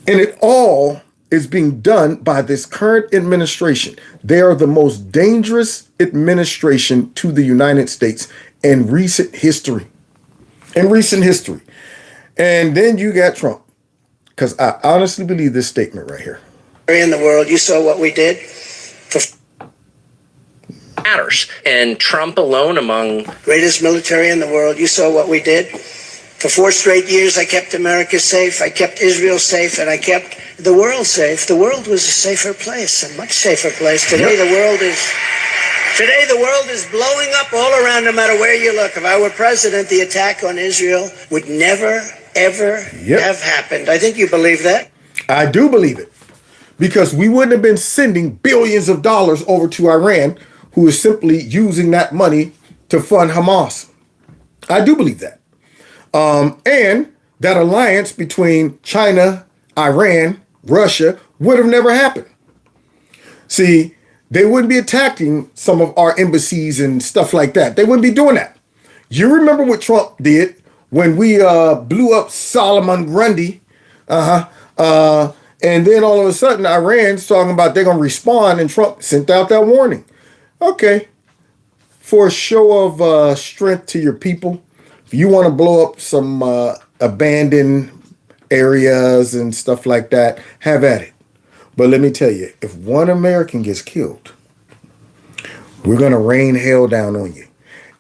And it all is being done by this current administration. They are the most dangerous administration to the United States in recent history. And then you got Trump. Because I honestly believe this statement right here. In the world, you saw what we did. Matters. And Trump alone among greatest military in the world, you saw what we did. For 4 straight years, I kept America safe, I kept Israel safe, and I kept the world safe. The world was a safer place, a much safer place. Today, the world is blowing up all around, no matter where you look. If I were president, the attack on Israel would never, ever have happened. I think you believe that. I do believe it. Because we wouldn't have been sending billions of dollars over to Iran, who is simply using that money to fund Hamas. I do believe that. And that alliance between China, Iran, Russia would have never happened. See, they wouldn't be attacking some of our embassies and stuff like that. They wouldn't be doing that. You remember what Trump did when we blew up Solomon Grundy? And then all of a sudden, Iran's talking about they're going to respond, and Trump sent out that warning. Okay. For a show of strength to your people, if you want to blow up some abandoned areas and stuff like that, have at it. But let me tell you, if one American gets killed, we're going to rain hell down on you.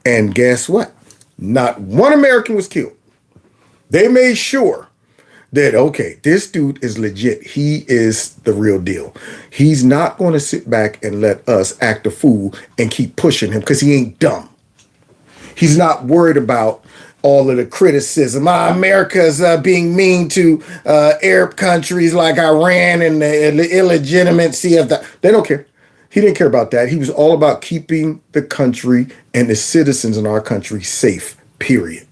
And guess what? Not one American was killed. They made sure that, okay, this dude is legit. He is the real deal. He's not going to sit back and let us act a fool and keep pushing him because he ain't dumb. He's not worried about all of the criticism. America's being mean to Arab countries like Iran and the illegitimacy of the. They don't care. He didn't care about that. He was all about keeping the country and the citizens in our country safe, period.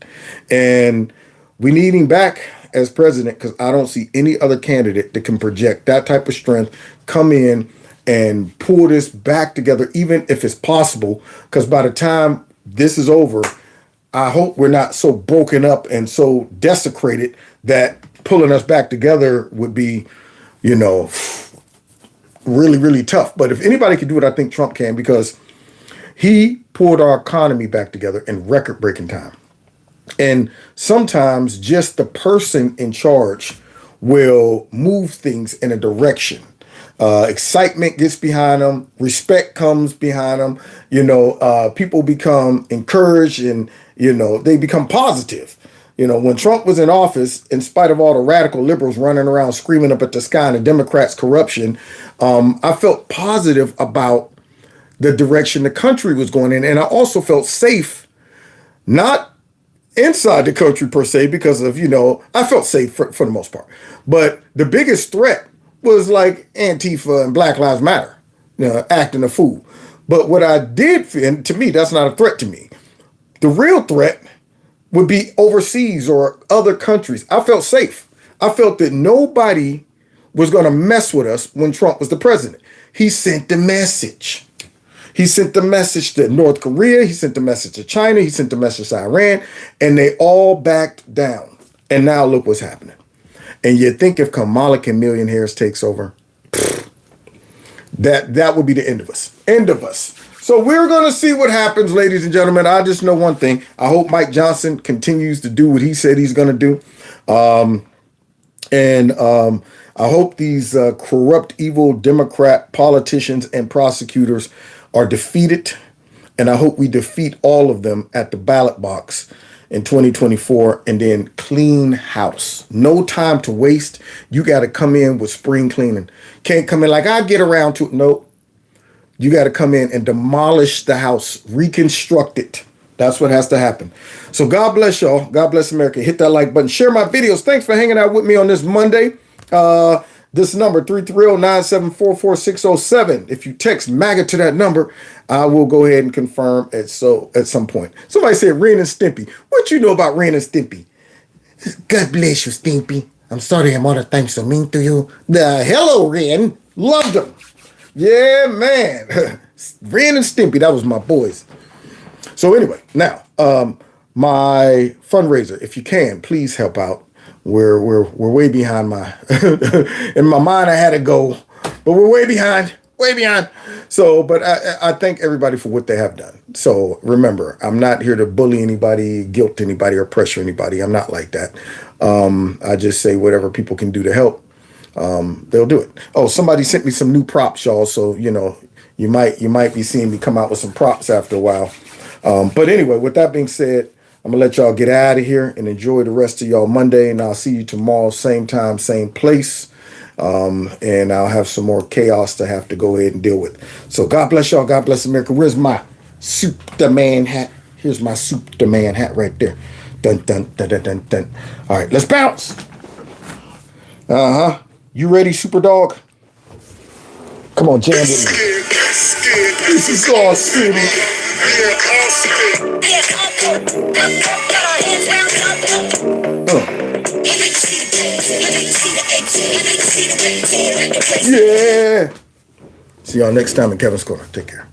And we need him back as president because I don't see any other candidate that can project that type of strength, come in and pull this back together, even if it's possible. Because by the time this is over, I hope we're not so broken up and so desecrated that pulling us back together would be, you know, really, really tough. But if anybody can do it, I think Trump can, because he pulled our economy back together in record-breaking time. And sometimes just the person in charge will move things in a direction. Excitement gets behind them. Respect comes behind them. You know, people become encouraged and, you know, they become positive. You know, when Trump was in office, in spite of all the radical liberals running around screaming up at the sky and the Democrats' corruption, I felt positive about the direction the country was going in. And I also felt safe, not inside the country per se, because of, you know, I felt safe for the most part. But the biggest threat was like Antifa and Black Lives Matter, you know, acting a fool. But what I did feel, and to me, that's not a threat to me. The real threat would be overseas or other countries. I felt safe. I felt that nobody was going to mess with us when Trump was the president. He sent the message. He sent the message to North Korea. He sent the message to China. He sent the message to Iran. And they all backed down. And now look what's happening. And you think if Kamala Harris takes over, that would be the end of us. End of us. So we're going to see what happens, ladies and gentlemen. I just know one thing. I hope Mike Johnson continues to do what he said he's going to do. I hope these corrupt, evil Democrat politicians and prosecutors are defeated. And I hope we defeat all of them at the ballot box in 2024 and then clean house. No time to waste. You got to come in with spring cleaning. Can't come in like I get around to it. Nope. You got to come in and demolish the house, reconstruct it. That's what has to happen. So God bless y'all. God bless America. Hit that like button. Share my videos. Thanks for hanging out with me on this Monday. This number, 330-974-4607. If you text MAGA to that number, I will go ahead and confirm at some point. Somebody said Ren and Stimpy. What you know about Ren and Stimpy? God bless you, Stimpy. I'm sorry your mother thanks so mean to you. Hello, Ren. Loved them. Yeah, man. Ren and Stimpy, that was my boys. So anyway, now, my fundraiser, if you can, please help out. We're way behind in my mind I had to go, but we're way behind. So, but I thank everybody for what they have done. So remember, I'm not here to bully anybody, guilt anybody, or pressure anybody. I'm not like that. I just say whatever people can do to help, they'll do it. Oh, somebody sent me some new props, y'all. So, you know, you might be seeing me come out with some props after a while. But anyway, with that being said, I'm going to let y'all get out of here and enjoy the rest of y'all Monday. And I'll see you tomorrow, same time, same place. And I'll have some more chaos to have to go ahead and deal with. So God bless y'all. God bless America. Where's my Superman hat? Here's my Superman hat right there. Dun, dun, dun, dun, dun, dun. All right, let's bounce. You ready, Super Dog? Come on, jam with me. This is all city. Yeah. See y'all next time in Kevin's Corner. Take care.